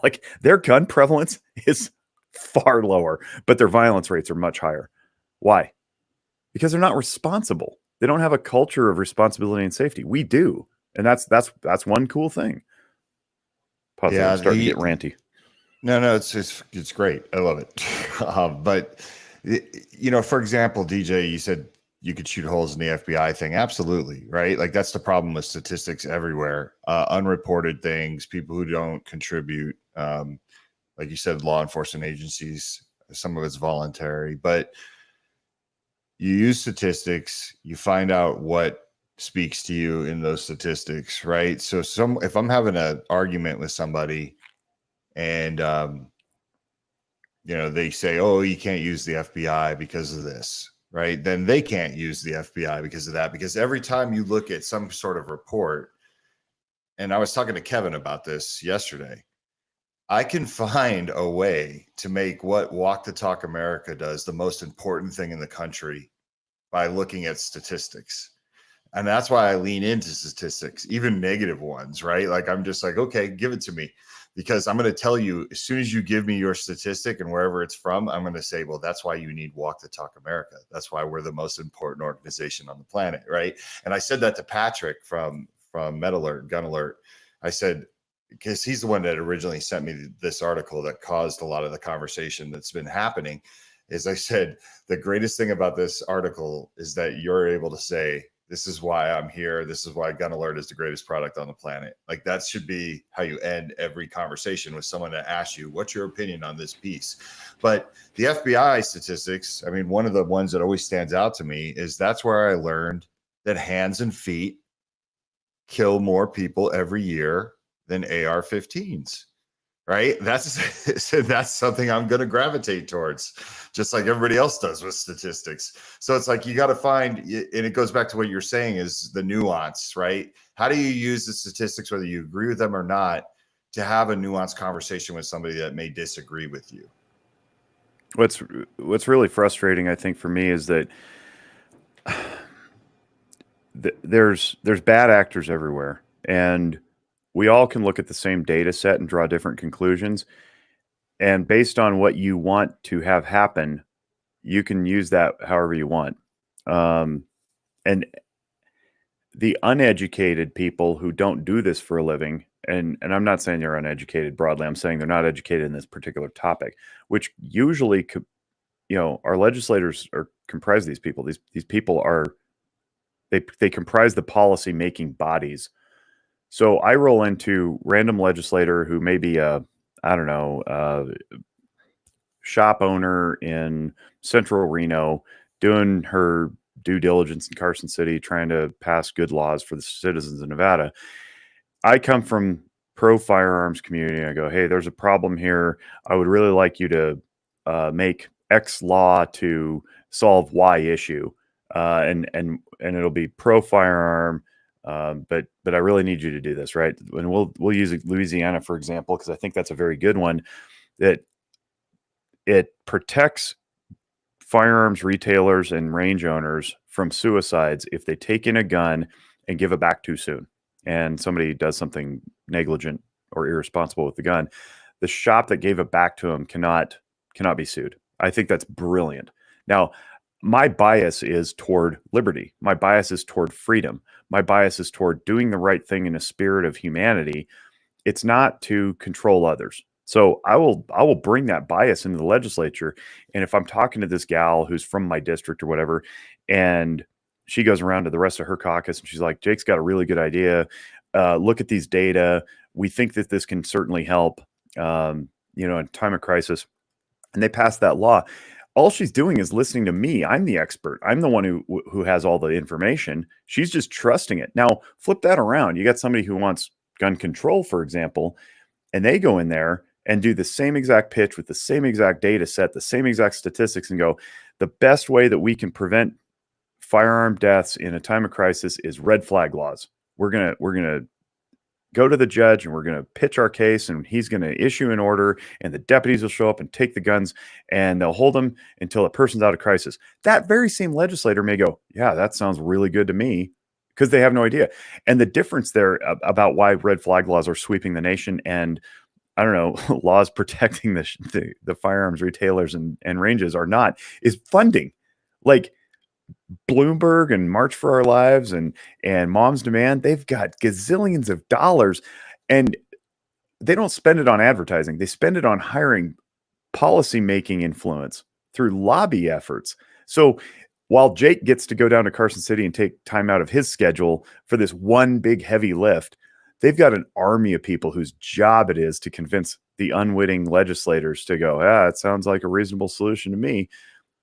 Like their gun prevalence is far lower, but their violence rates are much higher. Why? Because they're not responsible. They don't have a culture of responsibility and safety. We do, and that's one cool thing. Pause. Yeah, I'm starting to get ranty. No, it's great. I love it. But for example, DJ, you said you could shoot holes in the FBI thing. Absolutely. Right. Like that's the problem with statistics everywhere. Unreported things, people who don't contribute. Like you said, law enforcement agencies, some of it's voluntary, but you use statistics, you find out what speaks to you in those statistics, right? So if I'm having an argument with somebody and they say, oh, you can't use the FBI because of this, right? Then they can't use the FBI because of that, because every time you look at some sort of report, and I was talking to Kevin about this yesterday, I can find a way to make what Walk the Talk America does the most important thing in the country by looking at statistics. And that's why I lean into statistics, even negative ones, right? Like I'm just like, okay, give it to me, because I'm going to tell you as soon as you give me your statistic and wherever it's from, I'm going to say, well, that's why you need Walk the Talk America. That's why we're the most important organization on the planet, right? And I said that to Patrick from Med Alert, Gun Alert. I said, because he's the one that originally sent me this article that caused a lot of the conversation that's been happening, is I said, the greatest thing about this article is that you're able to say, this is why I'm here. This is why Gun Alert is the greatest product on the planet. Like that should be how you end every conversation with someone that asks you, what's your opinion on this piece? But the FBI statistics, I mean, one of the ones that always stands out to me is that's where I learned that hands and feet kill more people every year than AR-15s. Right. That's something I'm going to gravitate towards, just like everybody else does with statistics. So it's like you got to find, and it goes back to what you're saying is the nuance, right? How do you use the statistics, whether you agree with them or not, to have a nuanced conversation with somebody that may disagree with you? What's really frustrating, I think, for me is that there's bad actors everywhere, and we all can look at the same data set and draw different conclusions. And based on what you want to have happen, you can use that however you want. And the uneducated people who don't do this for a living, and I'm not saying they're uneducated broadly, I'm saying they're not educated in this particular topic, which usually, our legislators are comprised of these people. These people they comprise the policy making bodies. So I roll into random legislator who may be shop owner in central Reno doing her due diligence in Carson City, trying to pass good laws for the citizens of Nevada. I come from pro firearms community. I go, hey, there's a problem here. I would really like you to make X law to solve Y issue, and it'll be pro firearm. But I really need you to do this, right? And we'll use Louisiana for example, because I think that's a very good one. That it protects firearms retailers and range owners from suicides if they take in a gun and give it back too soon, and somebody does something negligent or irresponsible with the gun. The shop that gave it back to them cannot be sued. I think that's brilliant. Now, my bias is toward liberty. My bias is toward freedom. My bias is toward doing the right thing in a spirit of humanity. It's not to control others. So I will bring that bias into the legislature. And if I'm talking to this gal who's from my district or whatever, and she goes around to the rest of her caucus and she's like, Jake's got a really good idea. Look at these data. We think that this can certainly help, in time of crisis. And they passed that law. All she's doing is listening to me. I'm the expert. I'm the one who has all the information. She's just trusting it. Now, flip that around. You got somebody who wants gun control, for example, and they go in there and do the same exact pitch with the same exact data set, the same exact statistics, and go, the best way that we can prevent firearm deaths in a time of crisis is red flag laws. We're gonna go to the judge and we're going to pitch our case, and he's going to issue an order, and the deputies will show up and take the guns, and they'll hold them until a person's out of crisis. That very same legislator may go, yeah, that sounds really good to me, because they have no idea. And the difference there about why red flag laws are sweeping the nation and, I don't know, laws protecting the firearms retailers and ranges are not, is funding. Like Bloomberg and March for Our Lives and Mom's Demand, they've got gazillions of dollars, and they don't spend it on advertising. They spend it on hiring policy making influence through lobby efforts. So while Jake gets to go down to Carson City and take time out of his schedule for this one big heavy lift, they've got an army of people whose job it is to convince the unwitting legislators to go, it sounds like a reasonable solution to me,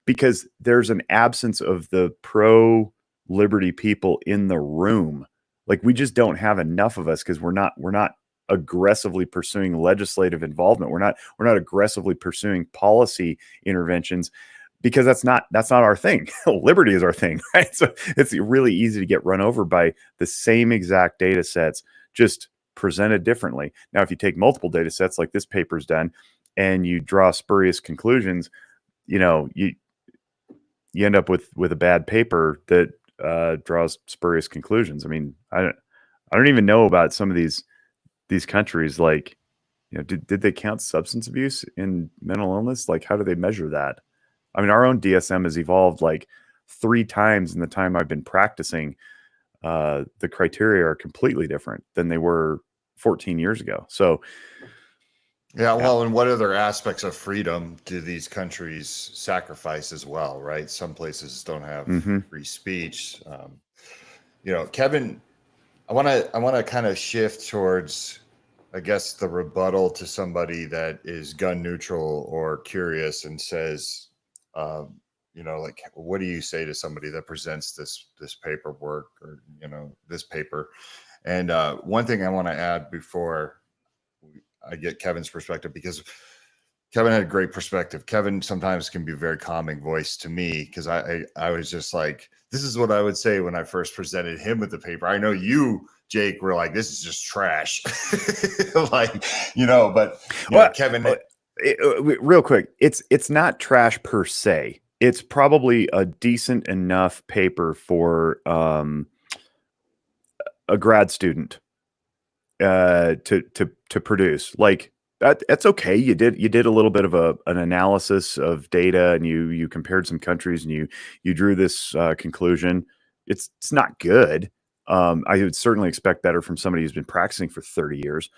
because there's an absence of the pro liberty people in the room. Like, we just don't have enough of us because we're not aggressively pursuing legislative involvement. We're not aggressively pursuing policy interventions, because that's not our thing. Liberty is our thing, right? So it's really easy to get run over by the same exact data sets, just presented differently. Now, if you take multiple data sets like this paper's done and you draw spurious conclusions, you end up with a bad paper that draws spurious conclusions. I mean, I don't even know about some of these countries. Like, did they count substance abuse in mental illness? Like, how do they measure that? I mean, our own DSM has evolved like 3 times in the time I've been practicing. The criteria are completely different than they were 14 years ago. So, yeah, well, and what other aspects of freedom do these countries sacrifice as well, right? Some places don't have free speech. Kevin, I want to kind of shift towards, I guess, the rebuttal to somebody that is gun neutral or curious and says, like, what do you say to somebody that presents this paperwork or this paper? And one thing I want to add before I get Kevin's perspective, because Kevin had a great perspective. Kevin sometimes can be a very calming voice to me, because I was just like, this is what I would say when I first presented him with the paper. I know you, Jake, were like, this is just trash. But Kevin. Real quick, it's not trash per se. It's probably a decent enough paper for a grad student to produce. Like, that's okay. You did a little bit of an analysis of data, and you compared some countries, and you drew this conclusion. It's not good. I would certainly expect better from somebody who's been practicing for 30 years.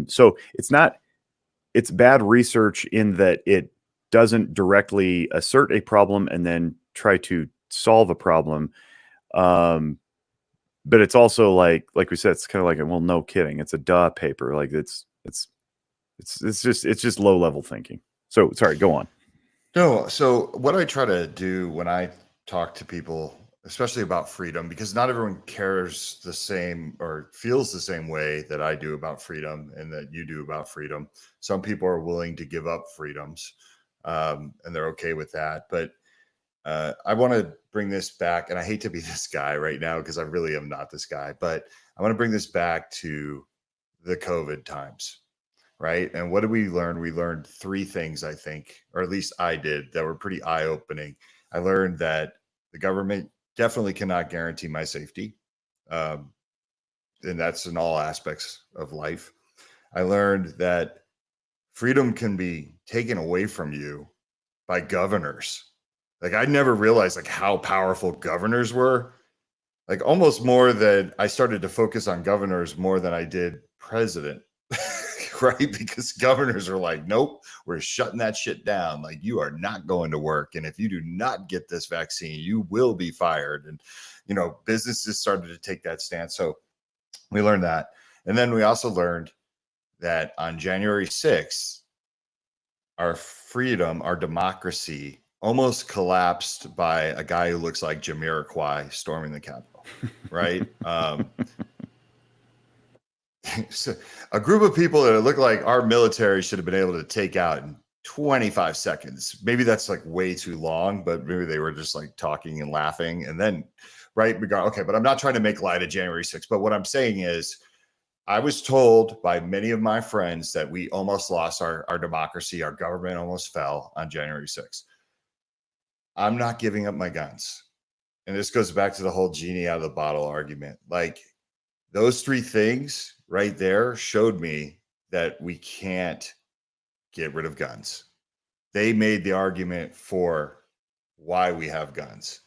So it's bad research in that it doesn't directly assert a problem and then try to solve a problem. But it's also like we said, it's kind of like, well, no kidding, it's a duh paper. Like, it's just low level thinking. So sorry, go on. No, so what I try to do when I talk to people, especially about freedom, because not everyone cares the same or feels the same way that I do about freedom and that you do about freedom. Some people are willing to give up freedoms, and they're okay with that. But I want to bring this back, and I hate to be this guy right now because I really am not this guy, but I want to bring this back to the COVID times. Right. And what did we learn? We learned 3 things, I think, or at least I did, that were pretty eye opening. I learned that the government definitely cannot guarantee my safety. And that's in all aspects of life. I learned that freedom can be taken away from you by governors. Like, I never realized like how powerful governors were. Like, almost more than I started to focus on governors more than I did president. Right? Because governors are like, nope, we're shutting that shit down. Like, you are not going to work. And if you do not get this vaccine, you will be fired. And, businesses started to take that stance. So we learned that. And then we also learned that on January 6th, our freedom, our democracy almost collapsed by a guy who looks like Jamiroquai storming the Capitol. Right? So a group of people that look like our military should have been able to take out in 25 seconds. Maybe that's like way too long, but maybe they were just like talking and laughing. And then, right, we go, okay, but I'm not trying to make light of January 6th. But what I'm saying is, I was told by many of my friends that we almost lost our democracy. Our government almost fell on January 6th. I'm not giving up my guns. And this goes back to the whole genie out of the bottle argument. Like, those 3 things right there showed me that we can't get rid of guns. They made the argument for why we have guns.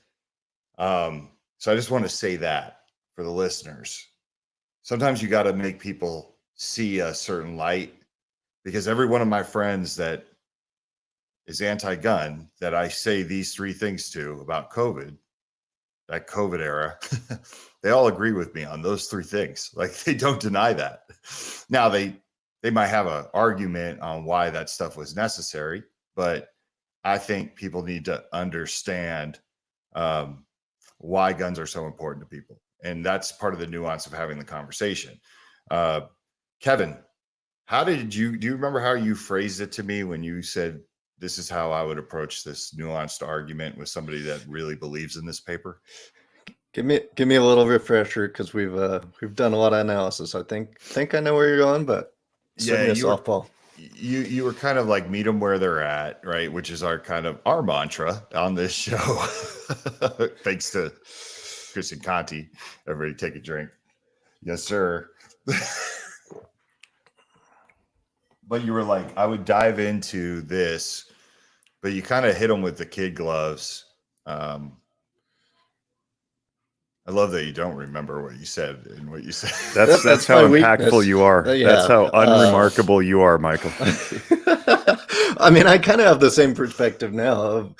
So I just want to say that for the listeners. Sometimes you got to make people see a certain light, because every one of my friends that is anti-gun that I say these three things to about COVID, that COVID era, they all agree with me on those three things. Like they don't deny that. Now they might have an argument on why that stuff was necessary, but I think people need to understand why guns are so important to people. And that's part of the nuance of having the conversation. Kevin, do you remember how you phrased it to me when you said, this is how I would approach this nuanced argument with somebody that really believes in this paper? Give me a little refresher, because we've done a lot of analysis. I think I know where you're going, but swing me a softball. You were kind of like meet them where they're at, right? Which is our mantra on this show. Thanks to Chris and Conti. Everybody take a drink. Yes, sir. But you were like, I would dive into this, but you kind of hit them with the kid gloves. I love that you don't remember what you said and what you said. That's how impactful weakness. You are. Yeah. That's how unremarkable you are, Michael. I mean, I kind of have the same perspective now of,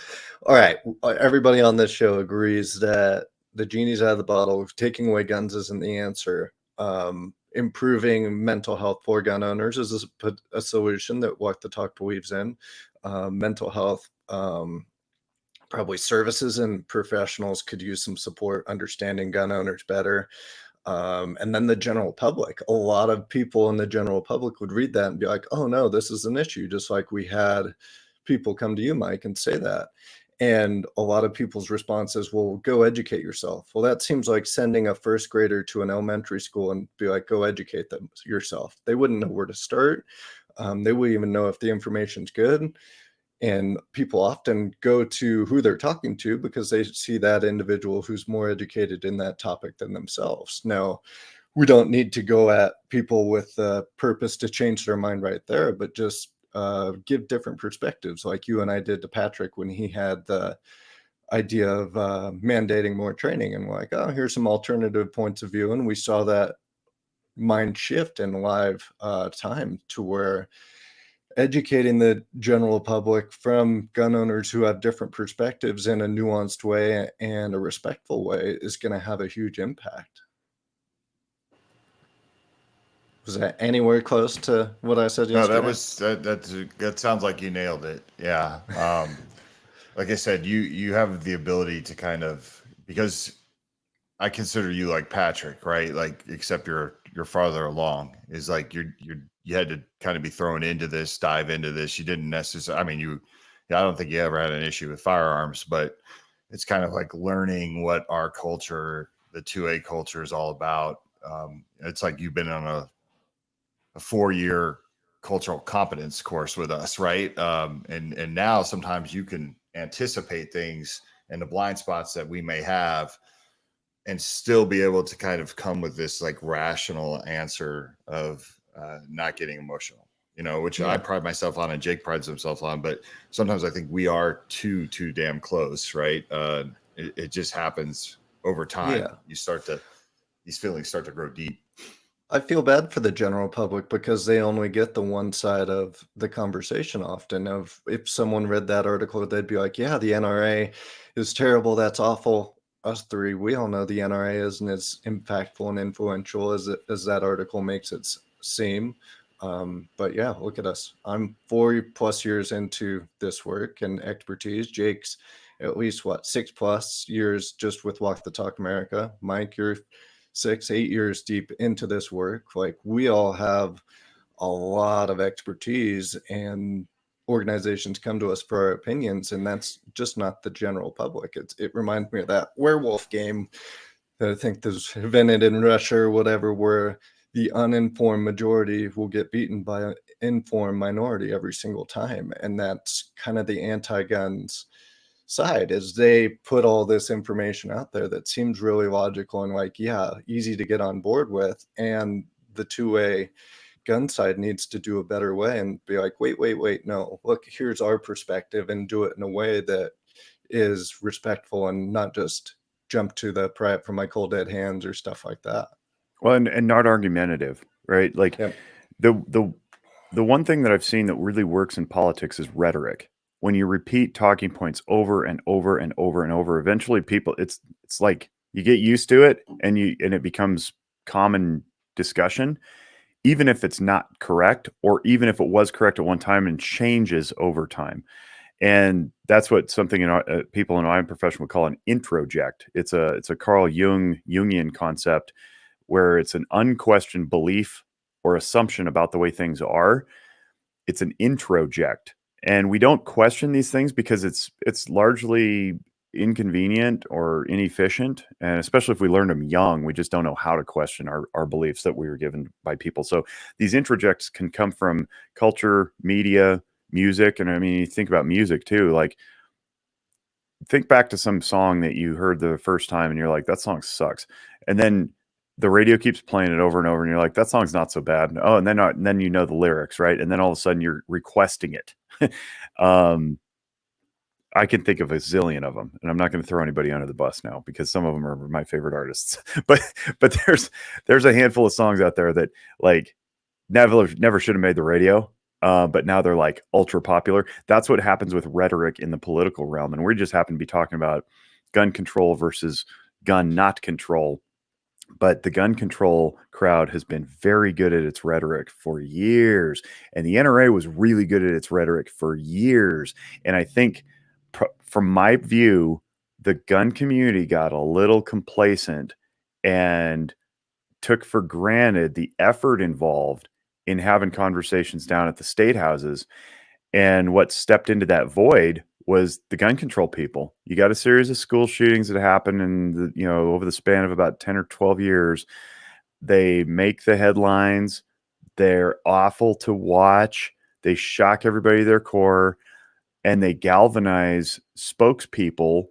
all right, everybody on this show agrees that the genie's out of the bottle. Taking away guns isn't the answer. Improving mental health for gun owners is a solution that Walk the Talk believes in. Mental health, probably services and professionals could use some support understanding gun owners better. And then the general public, a lot of people in the general public would read that and be like, oh no, this is an issue. Just like we had people come to you, Mike, and say that. And a lot of people's response is, well, go educate yourself. Well, that seems like sending a first grader to an elementary school and be like, go educate them yourself. They wouldn't know where to start. They wouldn't even know if the information's good. And people often go to who they're talking to because they see that individual who's more educated in that topic than themselves. Now, we don't need to go at people with a purpose to change their mind right there, but just give different perspectives, like you and I did to Patrick when he had the idea of mandating more training. And we're like, oh, here's some alternative points of view. And we saw that mind shift in live time to where educating the general public from gun owners who have different perspectives in a nuanced way and a respectful way is going to have a huge impact. Was that anywhere close to what I said yesterday? No, that sounds like you nailed it. Yeah. Like I said, you have the ability to kind of, because I consider you like Patrick, right? Like, except you're farther along. Is like you had to kind of be thrown into this, dive into this. You didn't necessarily. I mean, I don't think you ever had an issue with firearms, but it's kind of like learning what our culture, the 2A culture, is all about. It's like you've been on a 4-year cultural competence course with us, right? And now sometimes you can anticipate things and the blind spots that we may have, and still be able to kind of come with this like rational answer of not getting emotional, which I pride myself on and Jake prides himself on, but sometimes I think we are too damn close, right? It just happens over time. Yeah. These feelings start to grow deep. I feel bad for the general public because they only get the one side of the conversation often. Of if someone read that article, they'd be like, yeah, the NRA is terrible. That's awful. Us three, we all know the NRA isn't as impactful and influential as that article makes it seem. But yeah, look at us. I'm 4+ years into this work and expertise. Jake's at least 6+ years just with Walk the Talk America. Mike, you're 6-8 years deep into this work. Like, we all have a lot of expertise, and organizations come to us for our opinions, and that's just not the general public. It reminds me of that werewolf game that I think was invented in Russia or whatever, where the uninformed majority will get beaten by an informed minority every single time. And that's kind of the anti-guns side, is they put all this information out there that seems really logical and like, yeah, easy to get on board with. And the 2A gun side needs to do a better way and be like, wait, no, look, here's our perspective, and do it in a way that is respectful and not just jump to the pry it from my cold dead hands or stuff like that. Well, and not argumentative, right? Like, the one thing that I've seen that really works in politics is rhetoric. when you repeat talking points over and over and over and over, eventually people, it's like you get used to it and it becomes common discussion, even if it's not correct, or even if it was correct at one time and changes over time. And that's what something people in my profession would call an introject. It's a Carl Jungian concept where it's an unquestioned belief or assumption about the way things are. It's an introject, and we don't question these things because it's largely inconvenient or inefficient, and especially if we learned them young, we just don't know how to question our beliefs that we were given by people. So these introjects can come from culture, media, music, and I mean, you think about music too. Like, think back to some song that you heard the first time and you're like, that song sucks. And then the radio keeps playing it over and over and you're like, that song's not so bad. Oh, and then you know the lyrics, right? And then all of a sudden you're requesting it. I can think of a zillion of them, and I'm not going to throw anybody under the bus now because some of them are my favorite artists. but there's a handful of songs out there that like never should have made the radio. But now they're like ultra popular. That's what happens with rhetoric in the political realm. And we just happen to be talking about gun control versus gun not control. But the gun control crowd has been very good at its rhetoric for years. And the NRA was really good at its rhetoric for years. And I think from my view, the gun community got a little complacent and took for granted the effort involved in having conversations down at the state houses. And what stepped into that void was the gun control people. You got a series of school shootings that happened over the span of about 10 or 12 years. They make the headlines. They're awful to watch. They shock everybody to their core, and they galvanize spokespeople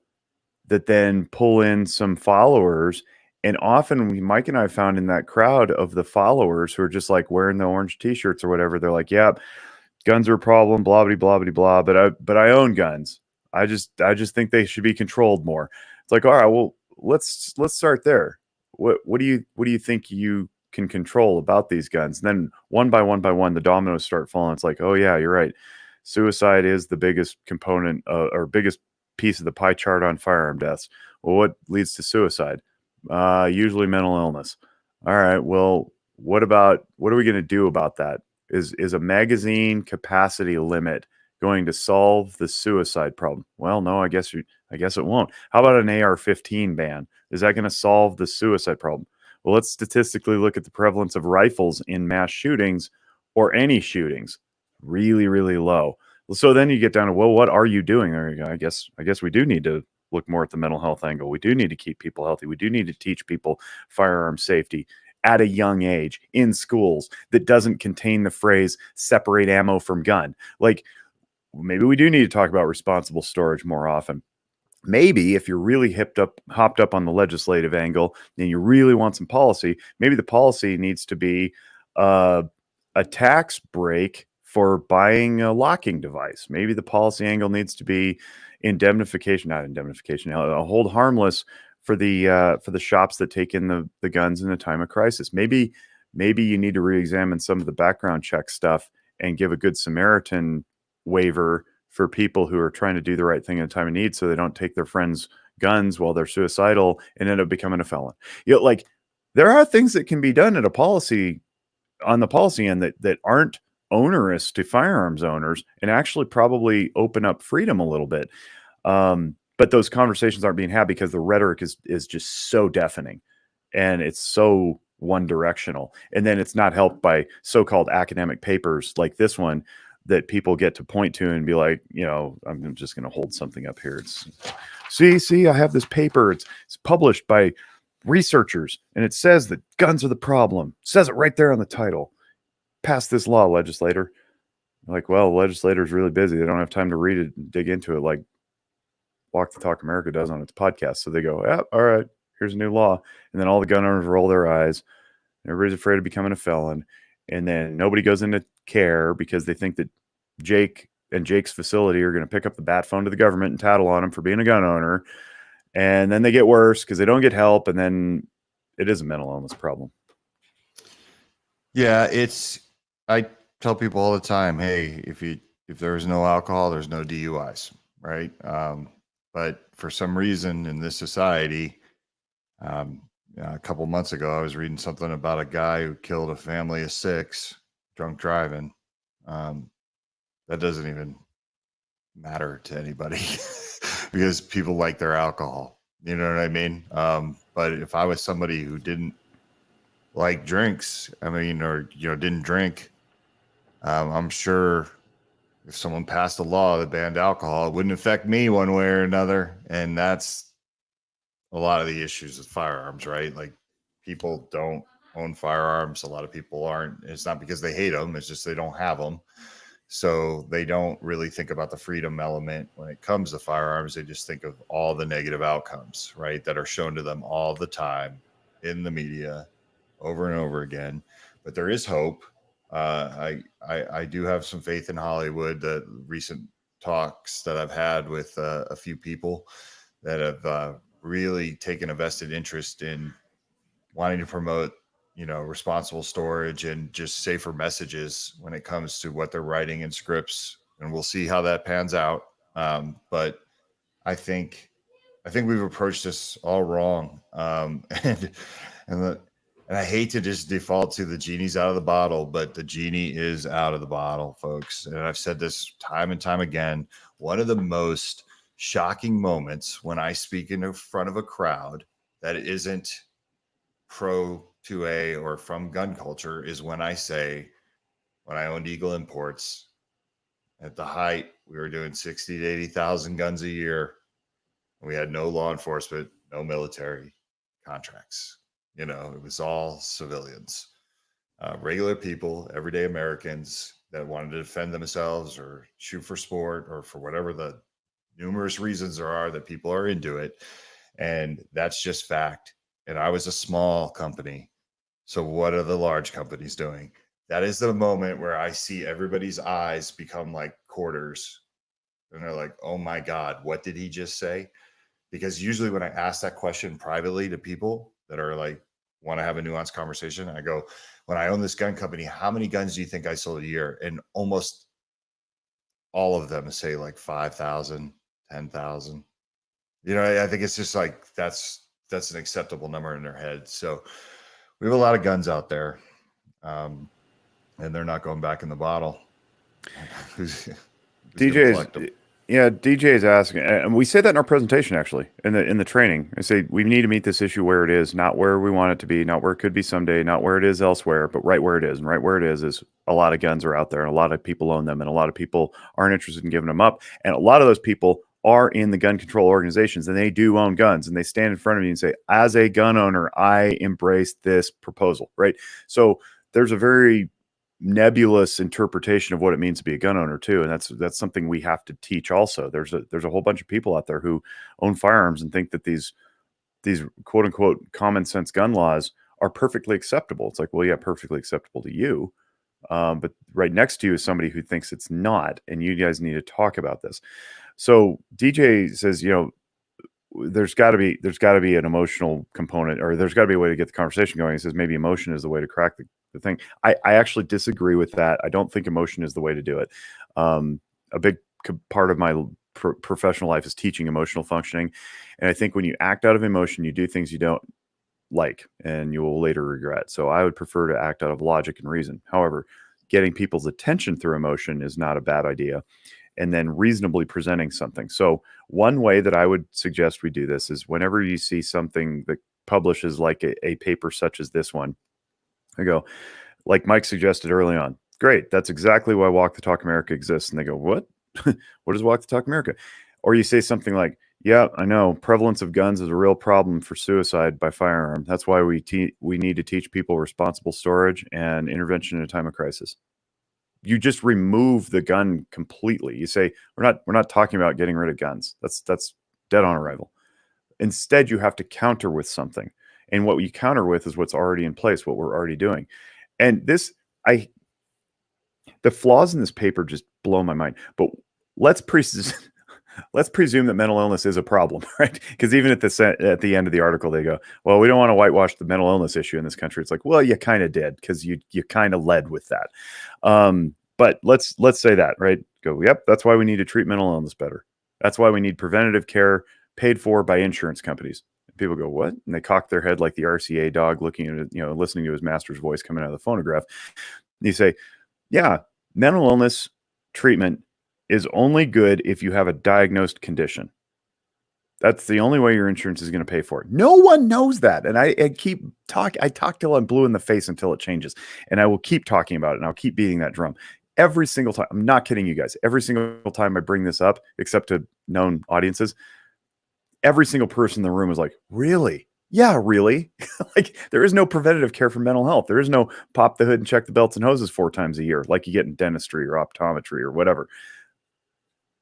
that then pull in some followers. And often Mike and I found in that crowd of the followers who are just like wearing the orange t-shirts or whatever, they're like, yeah, guns are a problem, blah, blah, blah, blah, blah. But I own guns. I just think they should be controlled more. It's like, all right, well, let's start there. What do you think you can control about these guns? And then one by one, the dominoes start falling. It's like, oh yeah, you're right. Suicide is the biggest component or biggest piece of the pie chart on firearm deaths. Well, what leads to suicide? Usually mental illness. All right. Well, what are we going to do about that? Is a magazine capacity limit going to solve the suicide problem? Well, no, I guess it won't. How about an AR-15 ban? Is that going to solve the suicide problem? Well, let's statistically look at the prevalence of rifles in mass shootings or any shootings. Really, really low. So then you get down to, well, what are you doing? There you go. I guess we do need to look more at the mental health angle. We do need to keep people healthy. We do need to teach people firearm safety at a young age in schools that doesn't contain the phrase separate ammo from gun. Like, maybe we do need to talk about responsible storage more often. Maybe if you're really hopped up on the legislative angle and you really want some policy, maybe the policy needs to be a tax break for buying a locking device. Maybe the policy angle needs to be a hold harmless for the shops that take in the guns in a time of crisis. Maybe you need to re-examine some of the background check stuff and give a Good Samaritan waiver for people who are trying to do the right thing in a time of need, so they don't take their friends' guns while they're suicidal and end up becoming a felon. Like, there are things that can be done on the policy end that aren't onerous to firearms owners and actually probably open up freedom a little bit. But those conversations aren't being had because the rhetoric is just so deafening and it's so one directional. And then it's not helped by so-called academic papers like this one that people get to point to and be like, I'm just going to hold something up here. It's see, I have this paper. It's published by researchers and it says that guns are the problem. It says it right there on the title. Pass this law, legislator. Like, well, the legislator's really busy. They don't have time to read it and dig into it like Walk the Talk America does on its podcast. So they go, yeah, all right, here's a new law. And then all the gun owners roll their eyes. Everybody's afraid of becoming a felon. And then nobody goes into care because they think that Jake and Jake's facility are going to pick up the bat phone to the government and tattle on him for being a gun owner. And then they get worse because they don't get help. And then it is a mental illness problem. Yeah, I tell people all the time, hey, if you if there's no alcohol, there's no DUIs, right? But for some reason in this society, a couple months ago, I was reading something about a guy who killed a family of 6 drunk driving. Um, that doesn't even matter to anybody because people like their alcohol. You know what I mean? But if I was somebody who didn't like drinks, I mean, or didn't drink, I'm sure if someone passed a law that banned alcohol, it wouldn't affect me one way or another. And that's a lot of the issues with firearms, right? Like people don't own firearms. A lot of people aren't. It's not because they hate them. It's just they don't have them. So they don't really think about the freedom element when it comes to firearms. They just think of all the negative outcomes, right, that are shown to them all the time in the media over and over again. But there is hope. I do have some faith in Hollywood. The recent talks that I've had with a few people that have really taken a vested interest in wanting to promote responsible storage and just safer messages when it comes to what they're writing in scripts, and we'll see how that pans out. But I think we've approached this all wrong. And the, and I hate to just default to the genie's out of the bottle, but the genie is out of the bottle, folks. And I've said this time and time again. One of the most shocking moments when I speak in front of a crowd that isn't pro 2A or from gun culture is when I say, when I owned Eagle Imports, at the height, we were doing 60 to 80,000 guns a year. We had no law enforcement, no military contracts. It was all civilians, regular people, everyday Americans that wanted to defend themselves or shoot for sport or for whatever the numerous reasons there are that people are into it. And that's just fact. And I was a small company. So what are the large companies doing? That is the moment where I see everybody's eyes become like quarters. And they're like, oh my God, what did he just say? Because usually when I ask that question privately to people that are like, want to have a nuanced conversation, I go, when I own this gun company, how many guns do you think I sold a year? And almost all of them say like 5,000, 10,000. I think it's just like, that's an acceptable number in their head. So we have a lot of guns out there, and they're not going back in the bottle. who's DJ is asking, and we say that in our presentation actually in the training. I say we need to meet this issue where it is, not where we want it to be, not where it could be someday, not where it is elsewhere, but right where it is. And right where it is a lot of guns are out there, and a lot of people own them, and a lot of people aren't interested in giving them up, and a lot of those people are in the gun control organizations, and they do own guns, and they stand in front of you and say, as a gun owner, I embrace this proposal, right? So there's a very nebulous interpretation of what it means to be a gun owner too, and that's something we have to teach also. There's a whole bunch of people out there who own firearms and think that these quote unquote common sense gun laws are perfectly acceptable. It's like, well, yeah, perfectly acceptable to you, but right next to you is somebody who thinks it's not, and you guys need to talk about this. So DJ says, there's got to be an emotional component, or there's got to be a way to get the conversation going. He says maybe emotion is the way to crack the thing. I actually disagree with that. I don't think emotion is the way to do it. A big part of my professional life is teaching emotional functioning, and I think when you act out of emotion, you do things you don't like, and you will later regret. So I would prefer to act out of logic and reason. However, getting people's attention through emotion is not a bad idea, and then reasonably presenting something. So one way that I would suggest we do this is whenever you see something that publishes like a paper such as this one, I go, like Mike suggested early on, great, that's exactly why Walk the Talk America exists. And they go, what? What is Walk the Talk America? Or you say something like, yeah, I know prevalence of guns is a real problem for suicide by firearm. That's why we need to teach people responsible storage and intervention in a time of crisis. You just remove the gun completely. You say, we're not talking about getting rid of guns. That's dead on arrival. Instead, you have to counter with something. And what you counter with is what's already in place, what we're already doing. And the flaws in this paper just blow my mind. But let's presume that mental illness is a problem, right? Because even at the end of the article, they go, well, we don't want to whitewash the mental illness issue in this country. It's like, well, you kind of did, because you kind of led with that. But let's say that, right? go, yep, that's why we need to treat mental illness better. That's why we need preventative care paid for by insurance companies. And people go, what? And they cock their head like the RCA dog looking at it, listening to his master's voice coming out of the phonograph. And you say, yeah, mental illness treatment is only good if you have a diagnosed condition. That's the only way your insurance is going to pay for it. No one knows that. And I keep talking. I talk till I'm blue in the face until it changes. And I will keep talking about it, and I'll keep beating that drum. Every single time. I'm not kidding you guys. Every single time I bring this up, except to known audiences, every single person in the room is like, really? Yeah, really? Like, there is no preventative care for mental health. There is no pop the hood and check the belts and hoses 4 times a year like you get in dentistry or optometry or whatever.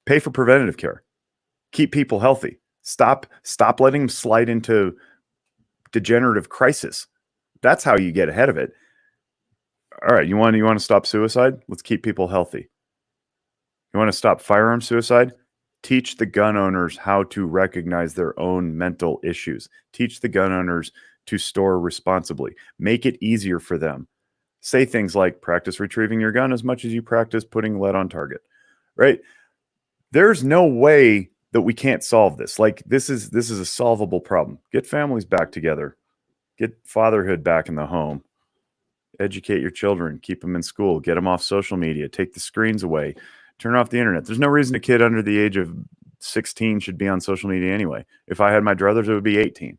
Pay for preventative care. Keep people healthy. Stop letting them slide into degenerative crisis. That's how you get ahead of it. All right, you want to stop suicide? Let's keep people healthy. You want to stop firearm suicide? Teach the gun owners how to recognize their own mental issues. Teach the gun owners to store responsibly. Make it easier for them. Say things like, practice retrieving your gun as much as you practice putting lead on target, right? There's no way that we can't solve this. Like, this is a solvable problem. Get families back together. Get fatherhood back in the home. Educate your children. Keep them in school. Get them off social media. Take the screens away. Turn off the internet. There's no reason a kid under the age of 16 should be on social media anyway. If I had my druthers, it would be 18.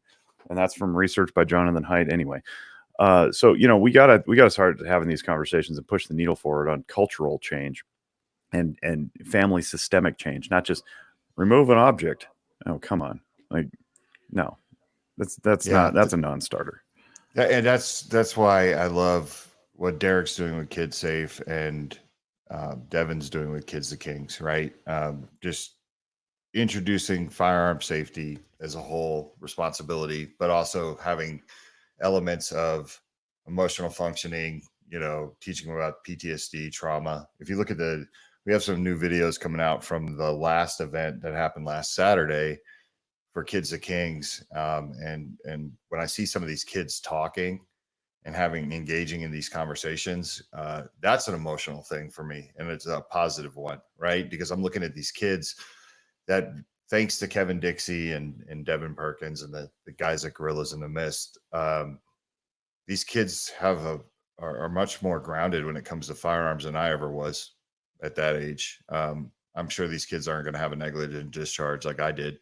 And that's from research by Jonathan Haidt anyway. So, we gotta start having these conversations and push the needle forward on cultural change and family systemic change, not just remove an object. Oh, come on. Like, no, that's a non-starter. Yeah, and that's why I love what Derek's doing with Kids Safe and Devin's doing with Kids the Kings, right? Just introducing firearm safety as a whole responsibility, but also having elements of emotional functioning, teaching them about PTSD, trauma. If you look at we have some new videos coming out from the last event that happened last Saturday for Kids the Kings. And when I see some of these kids talking and engaging in these conversations, that's an emotional thing for me. And it's a positive one, right? Because I'm looking at these kids that, thanks to Kevin Dixie and Devin Perkins and the guys at Gorillas in the Mist, these kids are much more grounded when it comes to firearms than I ever was at that age. I'm sure these kids aren't going to have a negligent discharge like I did,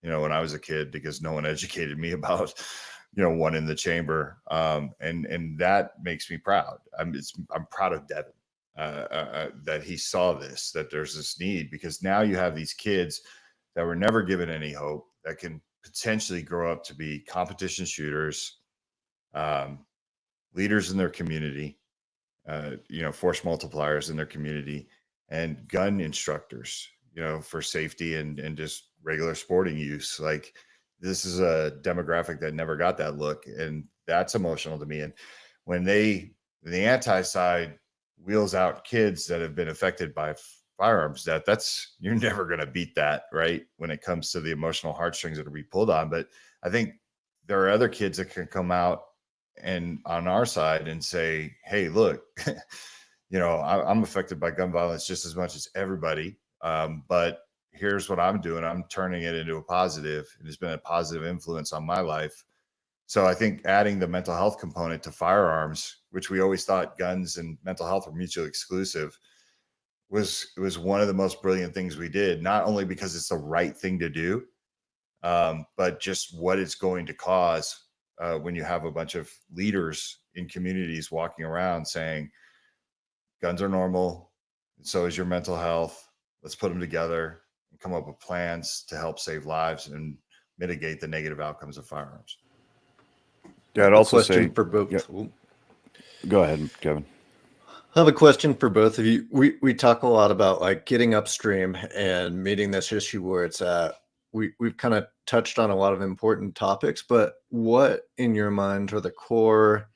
when I was a kid, because no one educated me about, one in the chamber. And that makes me proud. I'm proud of Devin that he saw this, that there's this need, because now you have these kids that were never given any hope that can potentially grow up to be competition shooters, leaders in their community, force multipliers in their community, and gun instructors, for safety and just regular sporting use. Like, this is a demographic that never got that look, and that's emotional to me. And when the anti side wheels out kids that have been affected by firearms, you're never going to beat that, right? When it comes to the emotional heartstrings that will be pulled on. But I think there are other kids that can come out and on our side and say, hey, look, I'm affected by gun violence just as much as everybody. But here's what I'm doing. I'm turning it into a positive. It has been a positive influence on my life. So I think adding the mental health component to firearms, which we always thought guns and mental health were mutually exclusive, was one of the most brilliant things we did, not only because it's the right thing to do, but just what it's going to cause when you have a bunch of leaders in communities walking around saying, guns are normal, and so is your mental health. Let's put them together and come up with plans to help save lives and mitigate the negative outcomes of firearms. Yeah, I'd also say, for both. Yeah. Go ahead, Kevin. I have a question for both of you. We talk a lot about like getting upstream and meeting this issue where it's at. We've kind of touched on a lot of important topics, but what in your mind are the core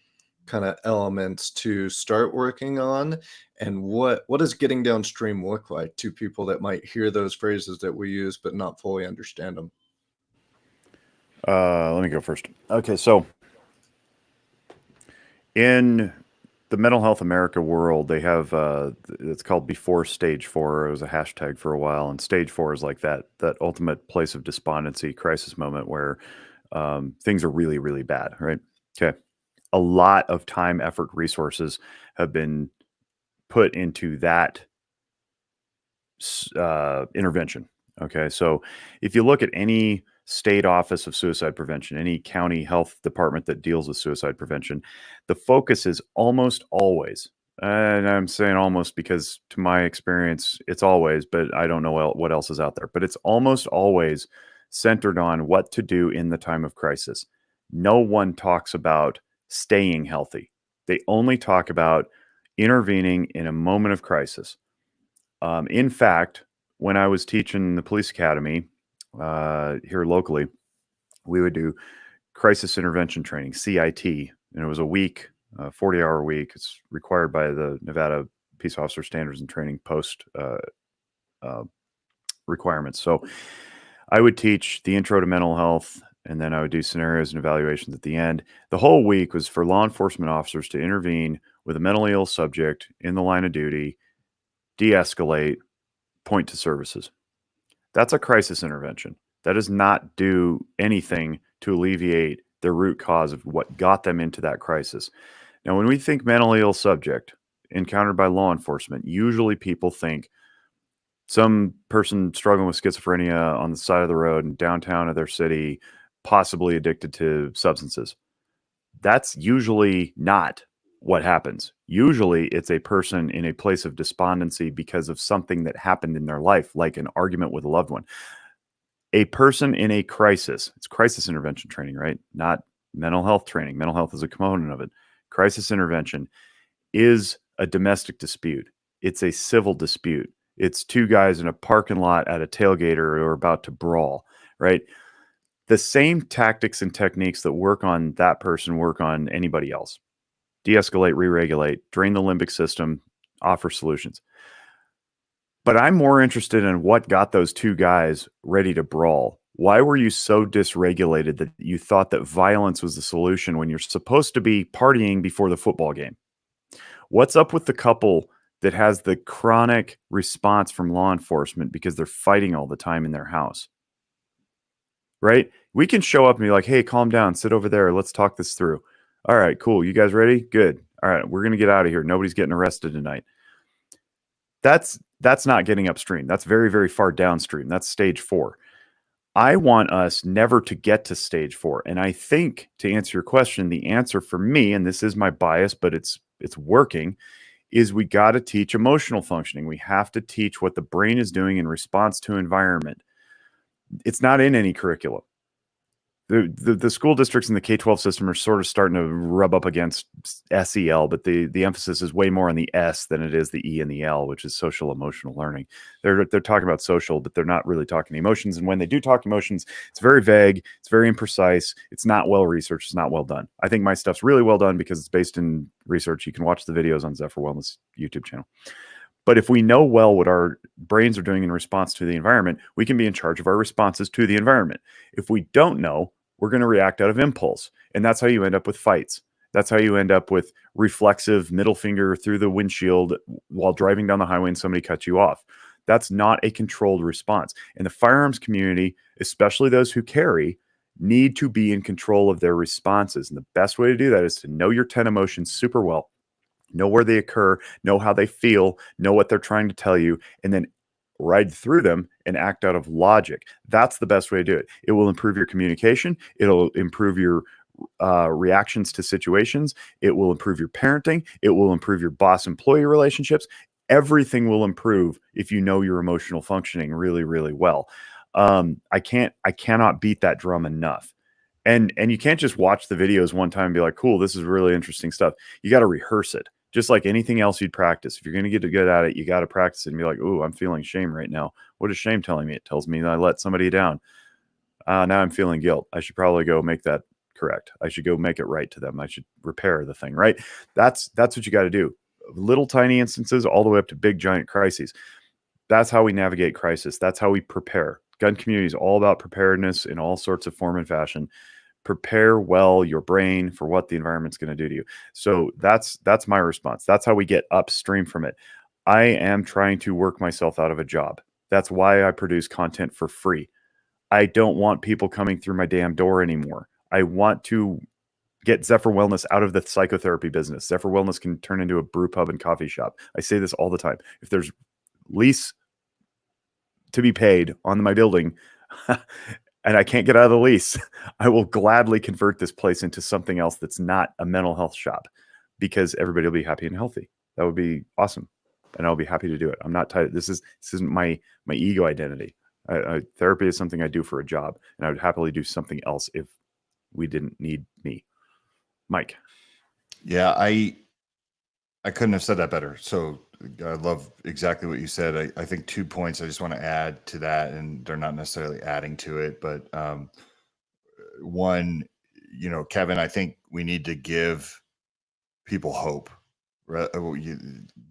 kind of elements to start working on, and what does getting downstream look like to people that might hear those phrases that we use but not fully understand them? Let me go first. Okay, so in the Mental Health America world, they have it's called Before Stage 4. It was a hashtag for a while, and Stage 4 is like that ultimate place of despondency, crisis moment where things are really, really bad, right? Okay. A lot of time, effort, resources have been put into that intervention. Okay. So if you look at any state office of suicide prevention, any county health department that deals with suicide prevention, the focus is almost always, and I'm saying almost because to my experience, it's always, but I don't know what else is out there, but it's almost always centered on what to do in the time of crisis. No one talks about staying healthy. They only talk about intervening in a moment of crisis. In fact, when I was teaching the police academy here locally, we would do crisis intervention training, CIT, and it was a week, 40-hour week. It's required by the Nevada Peace Officer Standards and Training Post requirements. So I would teach the intro to mental health, and then I would do scenarios and evaluations at the end. The whole week was for law enforcement officers to intervene with a mentally ill subject in the line of duty, de-escalate, point to services. That's a crisis intervention. That does not do anything to alleviate the root cause of what got them into that crisis. Now, when we think mentally ill subject encountered by law enforcement, usually people think some person struggling with schizophrenia on the side of the road in downtown of their city, possibly addicted to substances. That's usually not what happens. Usually it's a person in a place of despondency because of something that happened in their life, like an argument with a loved one. A person in a crisis, it's crisis intervention training, right? Not mental health training. Mental health is a component of it. Crisis intervention is a domestic dispute. It's a civil dispute. It's two guys in a parking lot at a tailgater who are about to brawl, right? The same tactics and techniques that work on that person work on anybody else. De-escalate, re-regulate, drain the limbic system, offer solutions. But I'm more interested in what got those two guys ready to brawl. Why were you so dysregulated that you thought that violence was the solution when you're supposed to be partying before the football game? What's up with the couple that has the chronic response from law enforcement because they're fighting all the time in their house? Right? We can show up and be like, hey, calm down, sit over there. Let's talk this through. All right, cool. You guys ready? Good. All right, we're going to get out of here. Nobody's getting arrested tonight. That's not getting upstream. That's very, very far downstream. That's stage 4. I want us never to get to stage 4. And I think, to answer your question, the answer for me, and this is my bias, but it's working, is we got to teach emotional functioning. We have to teach what the brain is doing in response to environment. It's not in any curriculum. The school districts in the K-12 system are sort of starting to rub up against SEL, but the emphasis is way more on the S than it is the E and the L, which is social emotional learning. They're talking about social, but they're not really talking emotions. And when they do talk emotions, it's very vague, it's very imprecise, it's not well researched, it's not well done. I think my stuff's really well done because it's based in research. You can watch the videos on Zephyr Wellness YouTube channel. But if we know well what our brains are doing in response to the environment, we can be in charge of our responses to the environment. If we don't know, we're going to react out of impulse. And that's how you end up with fights. That's how you end up with reflexive middle finger through the windshield while driving down the highway and somebody cuts you off. That's not a controlled response. And the firearms community, especially those who carry, need to be in control of their responses. And the best way to do that is to know your 10 emotions super well. Know where they occur, know how they feel, know what they're trying to tell you, and then ride through them and act out of logic. That's the best way to do it. It will improve your communication. It'll improve your reactions to situations. It will improve your parenting. It will improve your boss-employee relationships. Everything will improve if you know your emotional functioning really, really well. I cannot beat that drum enough. And you can't just watch the videos one time and be like, cool, this is really interesting stuff. You got to rehearse it. Just like anything else you'd practice. If you're going to get good at it, you got to practice it and be like, ooh, I'm feeling shame right now. What is shame telling me? It tells me that I let somebody down. Now I'm feeling guilt. I should probably go make that correct. I should go make it right to them. I should repair the thing, right? That's what you got to do. Little tiny instances all the way up to big giant crises. That's how we navigate crisis. That's how we prepare. Gun community is all about preparedness in all sorts of form and fashion. prepare well your brain for what the environment's going to do to you. So that's my response. That's how we get upstream from it. I am trying to work myself out of a job. That's why I produce content for free. I don't want people coming through my damn door anymore. I want to get Zephyr Wellness out of the psychotherapy business. Zephyr Wellness can turn into a brew pub and coffee shop. I say this all the time. If there's lease to be paid on my building and I can't get out of the lease, I will gladly convert this place into something else that's not a mental health shop, because everybody will be happy and healthy. That would be awesome. And I'll be happy to do it. I'm not tied. This isn't my ego identity. Therapy is something I do for a job, and I would happily do something else if we didn't need me. Mike. Yeah, I couldn't have said that better. So I love exactly what you said. I think 2 points I just want to add to that, and they're not necessarily adding to it, but one, Kevin, I think we need to give people hope, right?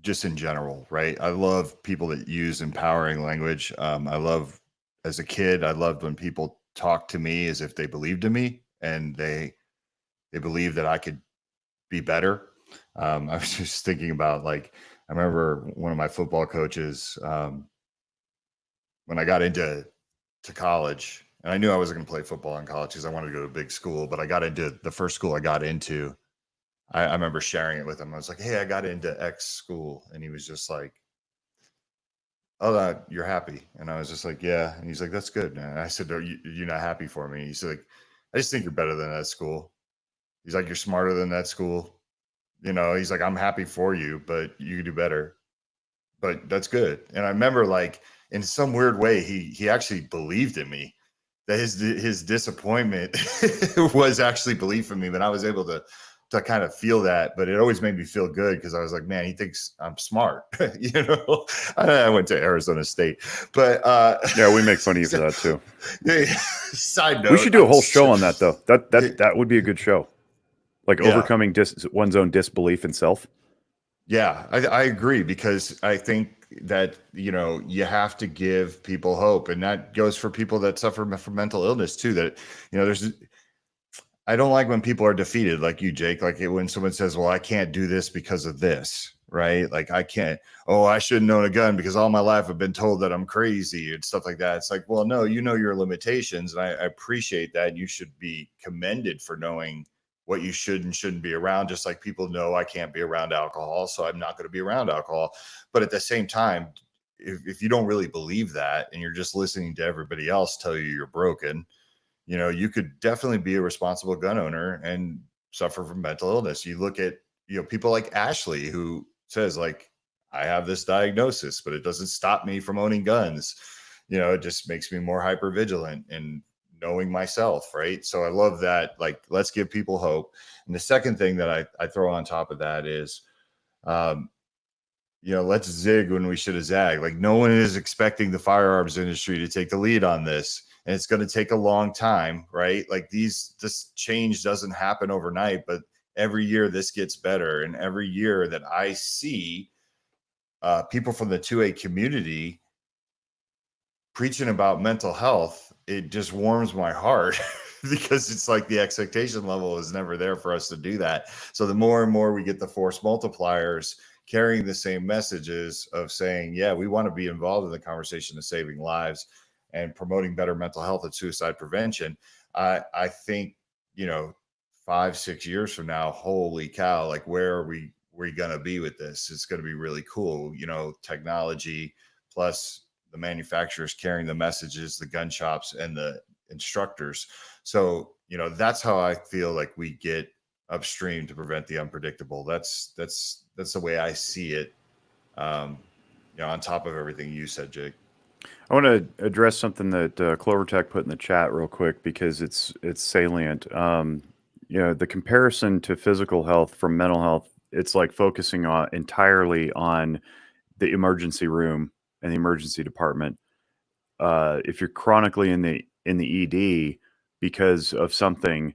Just in general, right? I love people that use empowering language. I love, as a kid, I loved when people talked to me as if they believed in me and they believed that I could be better. I was just thinking about, like, I remember one of my football coaches, when I got into college, and I knew I wasn't going to play football in college because I wanted to go to a big school, but I got into the first school I got into. I remember sharing it with him. I was like, "Hey, I got into X school," and he was just like, "Oh, you're happy?" And I was just like, "Yeah." And he's like, "That's good." And I said, you're not happy for me?" He's like, "I just think you're better than that school." He's like, "You're smarter than that school." He's like, "I'm happy for you, but you could do better." But that's good. And I remember, like, in some weird way, he actually believed in me. That his disappointment was actually belief in me. But I was able to kind of feel that. But it always made me feel good because I was like, man, he thinks I'm smart. I went to Arizona State, but yeah, we make fun of you for that too. Side note, we should do a whole show on that though. That would be a good show. Like overcoming one's own disbelief in self. Yeah, I agree, because I think that, you have to give people hope, and that goes for people that suffer from mental illness too. That, I don't like when people are defeated, like you, Jake, like when someone says, well, I can't do this because of this, right? Like, I can't, I shouldn't own a gun because all my life I've been told that I'm crazy and stuff like that. It's like, well, no, your limitations. And I appreciate that. You should be commended for knowing what you should and shouldn't be around, just like people know I can't be around alcohol, so I'm not going to be around alcohol. But at the same time, if you don't really believe that and you're just listening to everybody else tell you you're broken, you could definitely be a responsible gun owner and suffer from mental illness. You look at, people like Ashley, who says, like, I have this diagnosis, but it doesn't stop me from owning guns. It just makes me more hyper vigilant and knowing myself, right? So I love that. Like, let's give people hope. And the second thing that I throw on top of that is, let's zig when we should have zagged. Like, no one is expecting the firearms industry to take the lead on this, and it's going to take a long time, right? Like, this change doesn't happen overnight, but every year this gets better, and every year that I see people from the 2A community preaching about mental health, it just warms my heart because it's like the expectation level is never there for us to do that. So the more and more we get the force multipliers carrying the same messages of saying, yeah, we want to be involved in the conversation of saving lives and promoting better mental health and suicide prevention, I think, 5-6 years from now, holy cow, like, where are we going to be with this? It's going to be really cool. Technology plus the manufacturers carrying the messages, the gun shops, and the instructors. So, that's how I feel like we get upstream to prevent the unpredictable. That's the way I see it. On top of everything you said, Jake. I want to address something that Clovertech put in the chat real quick because it's salient. The comparison to physical health from mental health, it's like focusing entirely on the emergency room and the emergency department. If you're chronically in the ED because of something,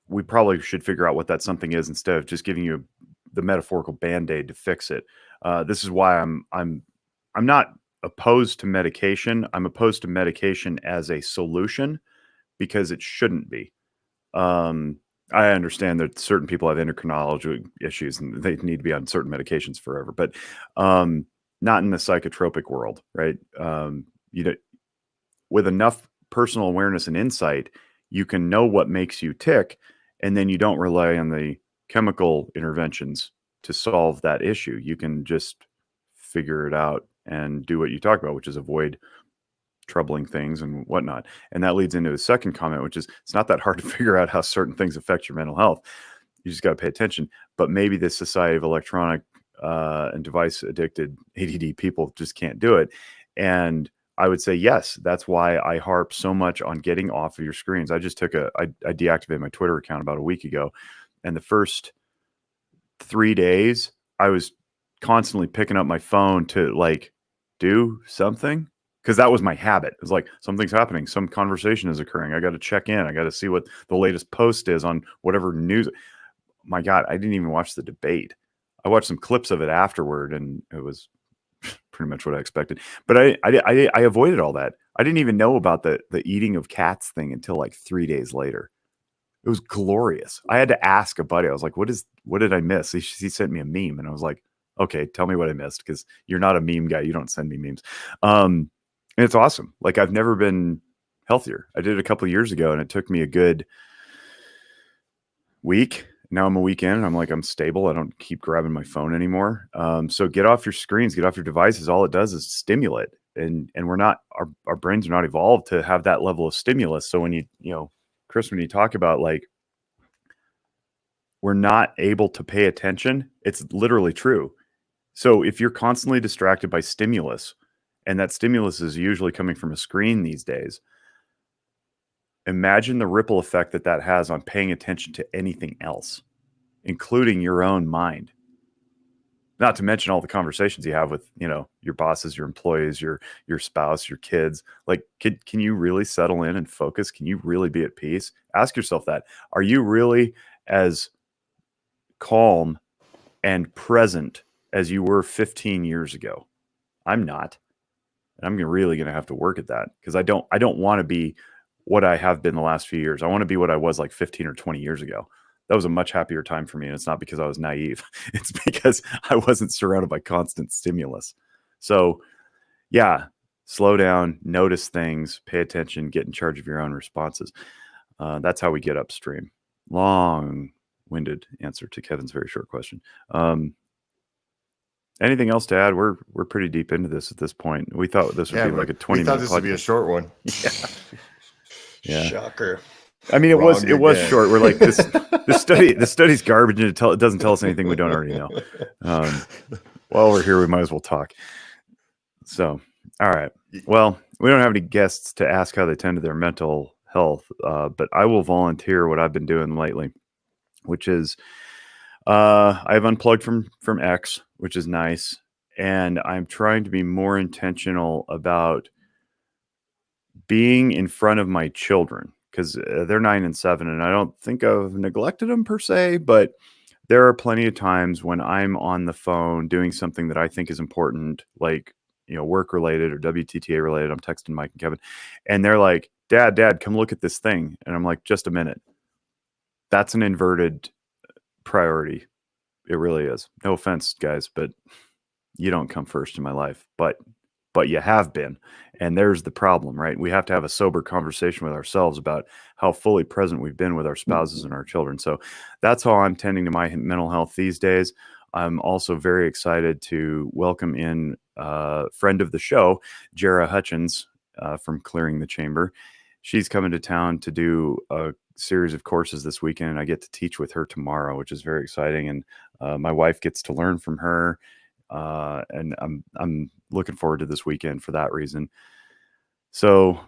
we probably should figure out what that something is instead of just giving you the metaphorical Band-Aid to fix it. This is why I'm not opposed to medication. I'm opposed to medication as a solution because it shouldn't be. I understand that certain people have endocrinology issues and they need to be on certain medications forever, but not in the psychotropic world, right? You know, with enough personal awareness and insight, you can know what makes you tick, and then you don't rely on the chemical interventions to solve that issue. You can just figure it out and do what you talk about, which is avoid troubling things and whatnot. And that leads into the second comment, which is it's not that hard to figure out how certain things affect your mental health. You just got to pay attention. But maybe the society of electronic and device addicted ADD people just can't do it. And I would say, yes, that's why I harp so much on getting off of your screens. I just I deactivated my Twitter account about a week ago. And the first 3 days, I was constantly picking up my phone to like do something because that was my habit. It was like something's happening, some conversation is occurring. I got to check in. I got to see what the latest post is on whatever news. My God, I didn't even watch the debate. I watched some clips of it afterward, and it was pretty much what I expected. But I avoided all that. I didn't even know about the eating of cats thing until like 3 days later. It was glorious. I had to ask a buddy. I was like, what did I miss? He sent me a meme, and I was like, okay, tell me what I missed, because you're not a meme guy. You don't send me memes. And it's awesome. Like, I've never been healthier. I did it a couple of years ago, and it took me a good week. Now I'm a week in, and I'm like, I'm stable. I don't keep grabbing my phone anymore. So get off your screens, get off your devices. All it does is stimulate. And we're not, our brains are not evolved to have that level of stimulus. So when you know, Chris, when you talk about like, we're not able to pay attention, it's literally true. So if you're constantly distracted by stimulus, and that stimulus is usually coming from a screen these days, imagine the ripple effect that has on paying attention to anything else, including your own mind. Not to mention all the conversations you have with, you know, your bosses, your employees, your spouse, your kids. Like, can you really settle in and focus? Can you really be at peace? Ask yourself that. Are you really as calm and present as you were 15 years ago? I'm not. And I'm really going to have to work at that, because I don't want to be what I have been the last few years. I want to be what I was like 15 or 20 years ago. That was a much happier time for me. And it's not because I was naive. It's because I wasn't surrounded by constant stimulus. So yeah, slow down, notice things, pay attention, get in charge of your own responses. That's how we get upstream. Long-winded answer to Kevin's very short question. Anything else to add? We're pretty deep into this at this point. We thought this would be like a 20-minute. We thought this would be a short one. Yeah. Shocker. I mean, it was again. short. We're like this study's garbage, and it doesn't tell us anything we don't already know. While we're here, we might as well talk. So, all right. Well, we don't have any guests to ask how they tend to their mental health, but I will volunteer what I've been doing lately, which is I've unplugged from X, which is nice, and I'm trying to be more intentional about being in front of my children, because they're 9 and 7, and I don't think I've neglected them per se, but there are plenty of times when I'm on the phone doing something that I think is important, like, you know, work related or WTTA related. I'm texting Mike and Kevin, and they're like, Dad, come look at this thing. And I'm like, just a minute. That's an inverted priority. It really is. No offense, guys, but you don't come first in my life, but you have been. And there's the problem, right? We have to have a sober conversation with ourselves about how fully present we've been with our spouses and our children. So that's how I'm tending to my mental health these days. I'm also very excited to welcome in a friend of the show, Jara Hutchins, from Clearing the Chamber. She's coming to town to do a series of courses this weekend, and I get to teach with her tomorrow, which is very exciting. And my wife gets to learn from her. And I'm looking forward to this weekend for that reason. So,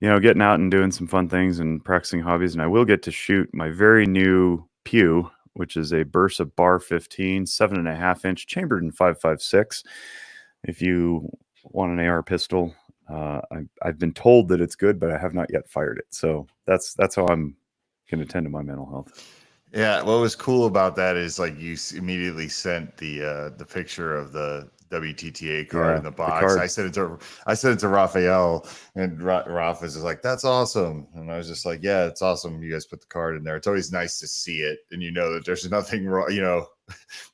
you know, getting out and doing some fun things and practicing hobbies. And I will get to shoot my very new Pew, which is a Bursa Bar 15, 7.5-inch, chambered in 5.56. If you want an AR pistol, I've been told that it's good, but I have not yet fired it. So that's how I'm going to tend to my mental health. Yeah, what was cool about that is like you immediately sent the picture of the WTTA card Yeah, in the the box. card. I sent it to Raphael, and Ralph was just like, "That's awesome," and I was just like, "Yeah, it's awesome. You guys put the card in there. It's always nice to see it, and you know that there's nothing wrong. You know,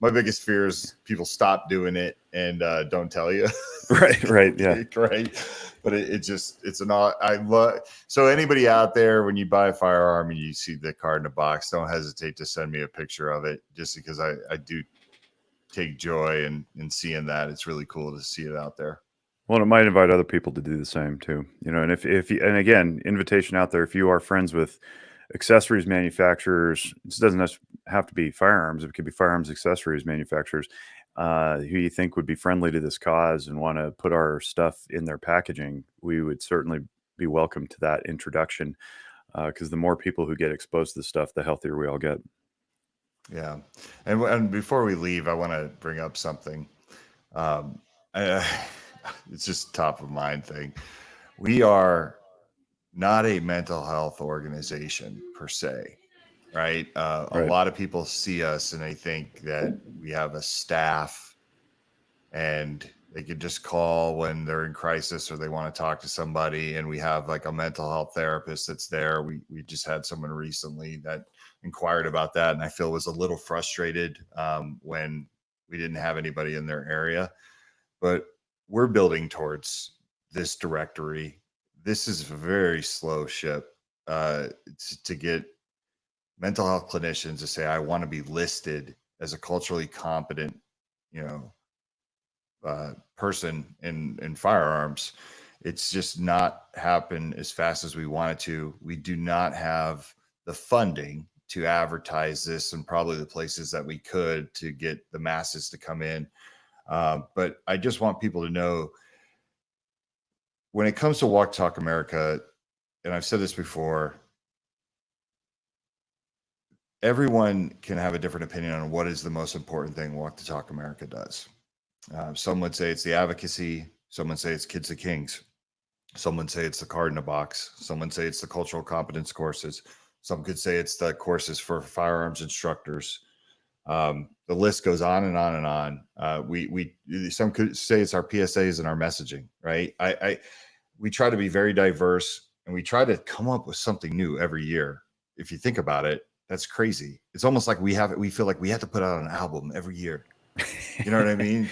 my biggest fear is people stop doing it and don't tell you." Right, yeah. Right. But it's an I love. So anybody out there, when you buy a firearm and you see the card in the box, don't hesitate to send me a picture of it, just because I do take joy in seeing that. It's really cool to see it out there. Well, it might invite other people to do the same too, you know. And if you, and again, invitation out there, if you are friends with accessories manufacturers, it doesn't have to be firearms. It could be firearms accessories manufacturers who you think would be friendly to this cause and want to put our stuff in their packaging. We would certainly be welcome to that introduction, because the more people who get exposed to this stuff, the healthier we all get. Yeah. And before we leave, I want to bring up something. Um, I, it's just top of mind thing. We are not a mental health organization per se, right? A Right. lot of people see us and they think that we have a staff and they can just call when they're in crisis or they want to talk to somebody, and we have like a mental health therapist that's there. We just had someone recently that inquired about that, and I feel was a little frustrated when we didn't have anybody in their area. But we're building towards this directory. This is a very slow ship to get mental health clinicians to say, I want to be listed as a culturally competent, you know, person in firearms. It's just not happened as fast as we wanted to. We do not have the funding to advertise this and probably the places that we could to get the masses to come in. But I just want people to know, when it comes to Walk Talk America, and I've said this before, everyone can have a different opinion on what is the most important thing Walk the Talk America does. Some would say it's the advocacy. Some would say it's Kids to Kings. Some would say it's the card in a box. Some would say it's the cultural competence courses. Some could say it's the courses for firearms instructors. The list goes on and on and on. We some could say it's our PSAs and our messaging, right? We try to be very diverse, and we try to come up with something new every year. If you think about it, that's crazy. It's almost like we feel like we have to put out an album every year. You know what I mean?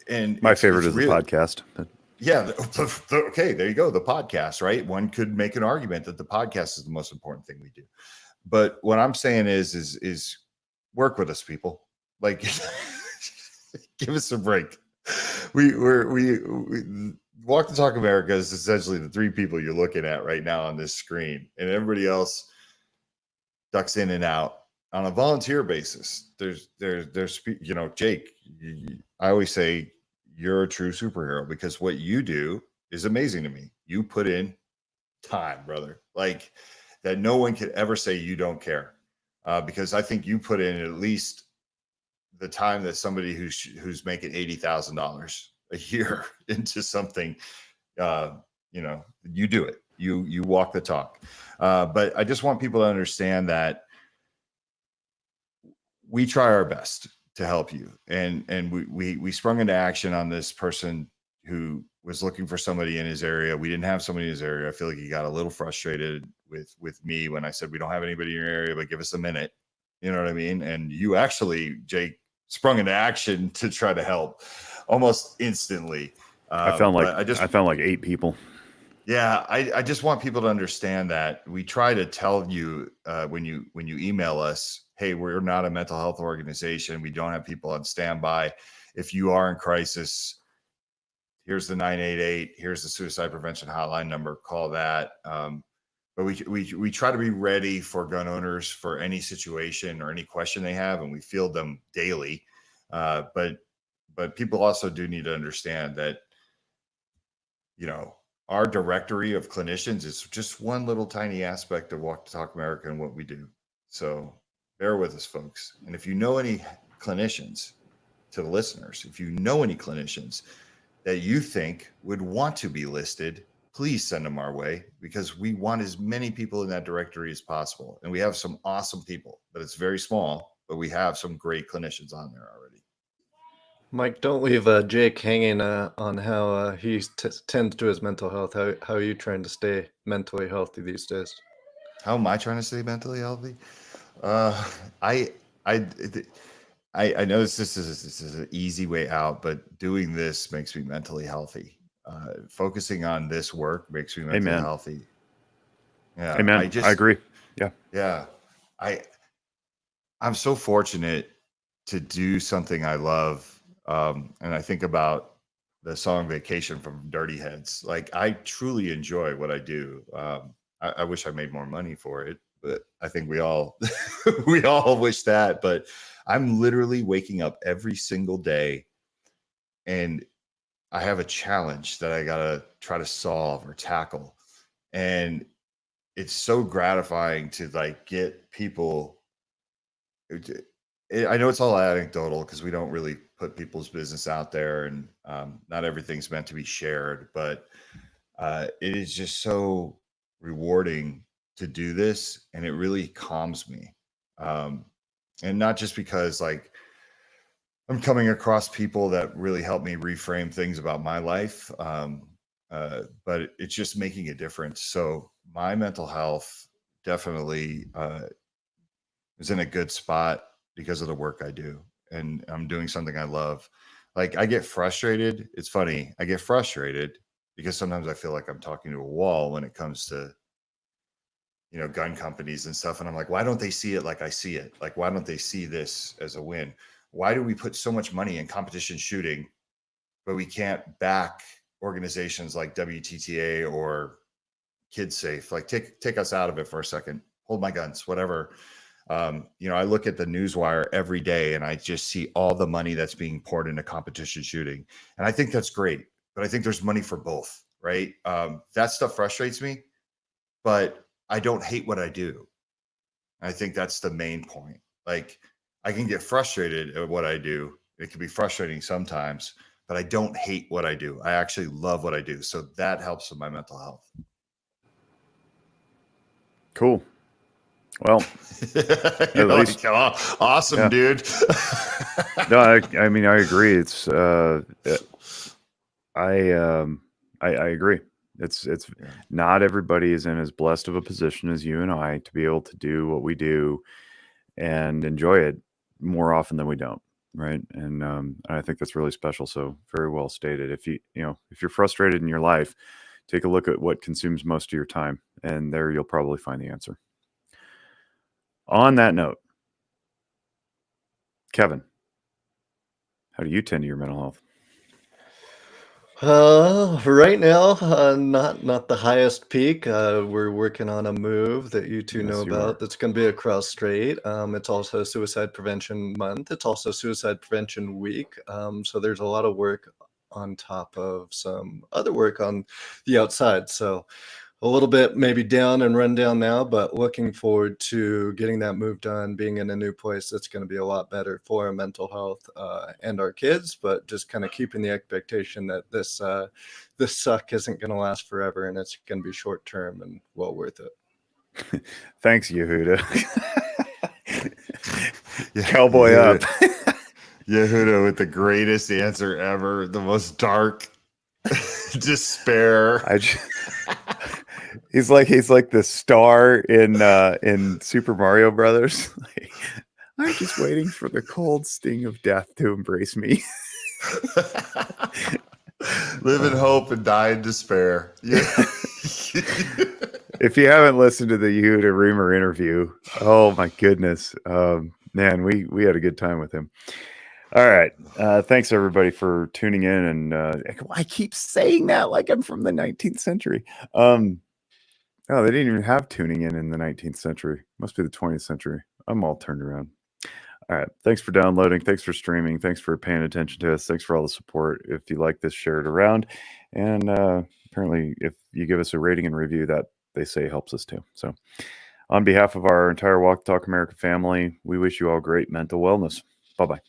And My favorite is the podcast. Yeah. Okay. There you go. The podcast, right? One could make an argument that the podcast is the most important thing we do. But what I'm saying is work with us, people. Like, give us a break. We Walk the Talk America is essentially the three people you're looking at right now on this screen, and everybody else ducks in and out on a volunteer basis. There's you know, Jake, I always say you're a true superhero because what you do is amazing to me. You put in time, brother, like that. No one could ever say you don't care, because I think you put in at least the time that somebody who's making $80,000 a year into something. Uh, you know, you do it. You walk the talk. But I just want people to understand that we try our best to help you, and we sprung into action on this person who was looking for somebody in his area. We didn't have somebody in his area. I feel like he got a little frustrated with me when I said we don't have anybody in your area, but give us a minute. You know what I mean? And you actually, Jake, sprung into action to try to help almost instantly. I found like But I found like 8 people. yeah, I just want people to understand that we try to tell you when you email us, hey, we're not a mental health organization. We don't have people on standby. If you are in crisis, here's the 988. Here's the suicide prevention hotline number. Call that. But we try to be ready for gun owners for any situation or any question they have, and we field them daily. But people also do need to understand that, you know, our directory of clinicians is just one little tiny aspect of Walk to Talk America and what we do. So bear with us, folks. And if you know any clinicians, to the listeners, if you know any clinicians that you think would want to be listed, please send them our way, because we want as many people in that directory as possible. And we have some awesome people, but it's very small, but we have some great clinicians on there already. Mike, don't leave Jake hanging on how he tends to his mental health. How are you trying to stay mentally healthy these days? How am I trying to stay mentally healthy? Uh, I, I, I know this is an easy way out, but doing this makes me mentally healthy. Focusing on this work makes me mentally Amen. healthy. Yeah, Amen. I agree. Yeah. yeah, I, I'm so fortunate to do something I love. And I think about the song Vacation from Dirty Heads. Like, I truly enjoy what I do. I wish I made more money for it, but I think we all we all wish that. But I'm literally waking up every single day and I have a challenge that I gotta try to solve or tackle. And it's so gratifying to like get people I know it's all anecdotal because we don't really put people's business out there, and not everything's meant to be shared. But it is just so rewarding to do this, and it really calms me. Um, and not just because like I'm coming across people that really help me reframe things about my life, but it's just making a difference. So my mental health definitely is in a good spot because of the work I do. And I'm doing something I love. Like I get frustrated. It's funny. I get frustrated because sometimes I feel like I'm talking to a wall when it comes to, gun companies and stuff. And I'm like, why don't they see it like I see it? Like, why don't they see this as a win? Why do we put so much money in competition shooting, but we can't back organizations like WTTA or Kids Safe? Like take us out of it for a second. Hold my guns, whatever. I look at the newswire every day and I just see all the money that's being poured into competition shooting. And I think that's great, but I think there's money for both, right? That stuff frustrates me, but I don't hate what I do. I think that's the main point. Like I can get frustrated at what I do. It can be frustrating sometimes, but I don't hate what I do. I actually love what I do. So that helps with my mental health. Cool. Well, You're at least, like, oh, awesome, yeah. dude. No, I mean, I agree. It's, I agree. It's Yeah. not everybody is in as blessed of a position as you and I to be able to do what we do and enjoy it more often than we don't. Right. And I think that's really special. So very well stated. If if you're frustrated in your life, take a look at what consumes most of your time, and there you'll probably find the answer. On that note, Kevin, how do you tend to your mental health? Right now, not the highest peak. We're working on a move that you two know Yes, you about. are. That's going to be across state. It's also Suicide Prevention Month. It's also Suicide Prevention Week. So there's a lot of work on top of some other work on the outside. So a little bit maybe down and run down now, but looking forward to getting that move done, being in a new place that's going to be a lot better for our mental health and our kids, but just kind of keeping the expectation that this suck isn't going to last forever and it's going to be short term and well worth it. Thanks, Yehuda. Yeah, Cowboy up. Yehuda with the greatest answer ever, the most dark despair. He's like the star in Super Mario Brothers. I'm just waiting for the cold sting of death to embrace me. Live in hope and die in despair. Yeah. If you haven't listened to the Yehuda Reamer interview, oh my goodness, man, we had a good time with him. All right, thanks everybody for tuning in, and I keep saying that like I'm from the 19th century. Oh, they didn't even have tuning in the 19th century. Must be the 20th century. I'm all turned around. All right. Thanks for downloading. Thanks for streaming. Thanks for paying attention to us. Thanks for all the support. If you like this, share it around. And apparently, if you give us a rating and review, that they say helps us too. So, on behalf of our entire Walk the Talk America family, we wish you all great mental wellness. Bye bye.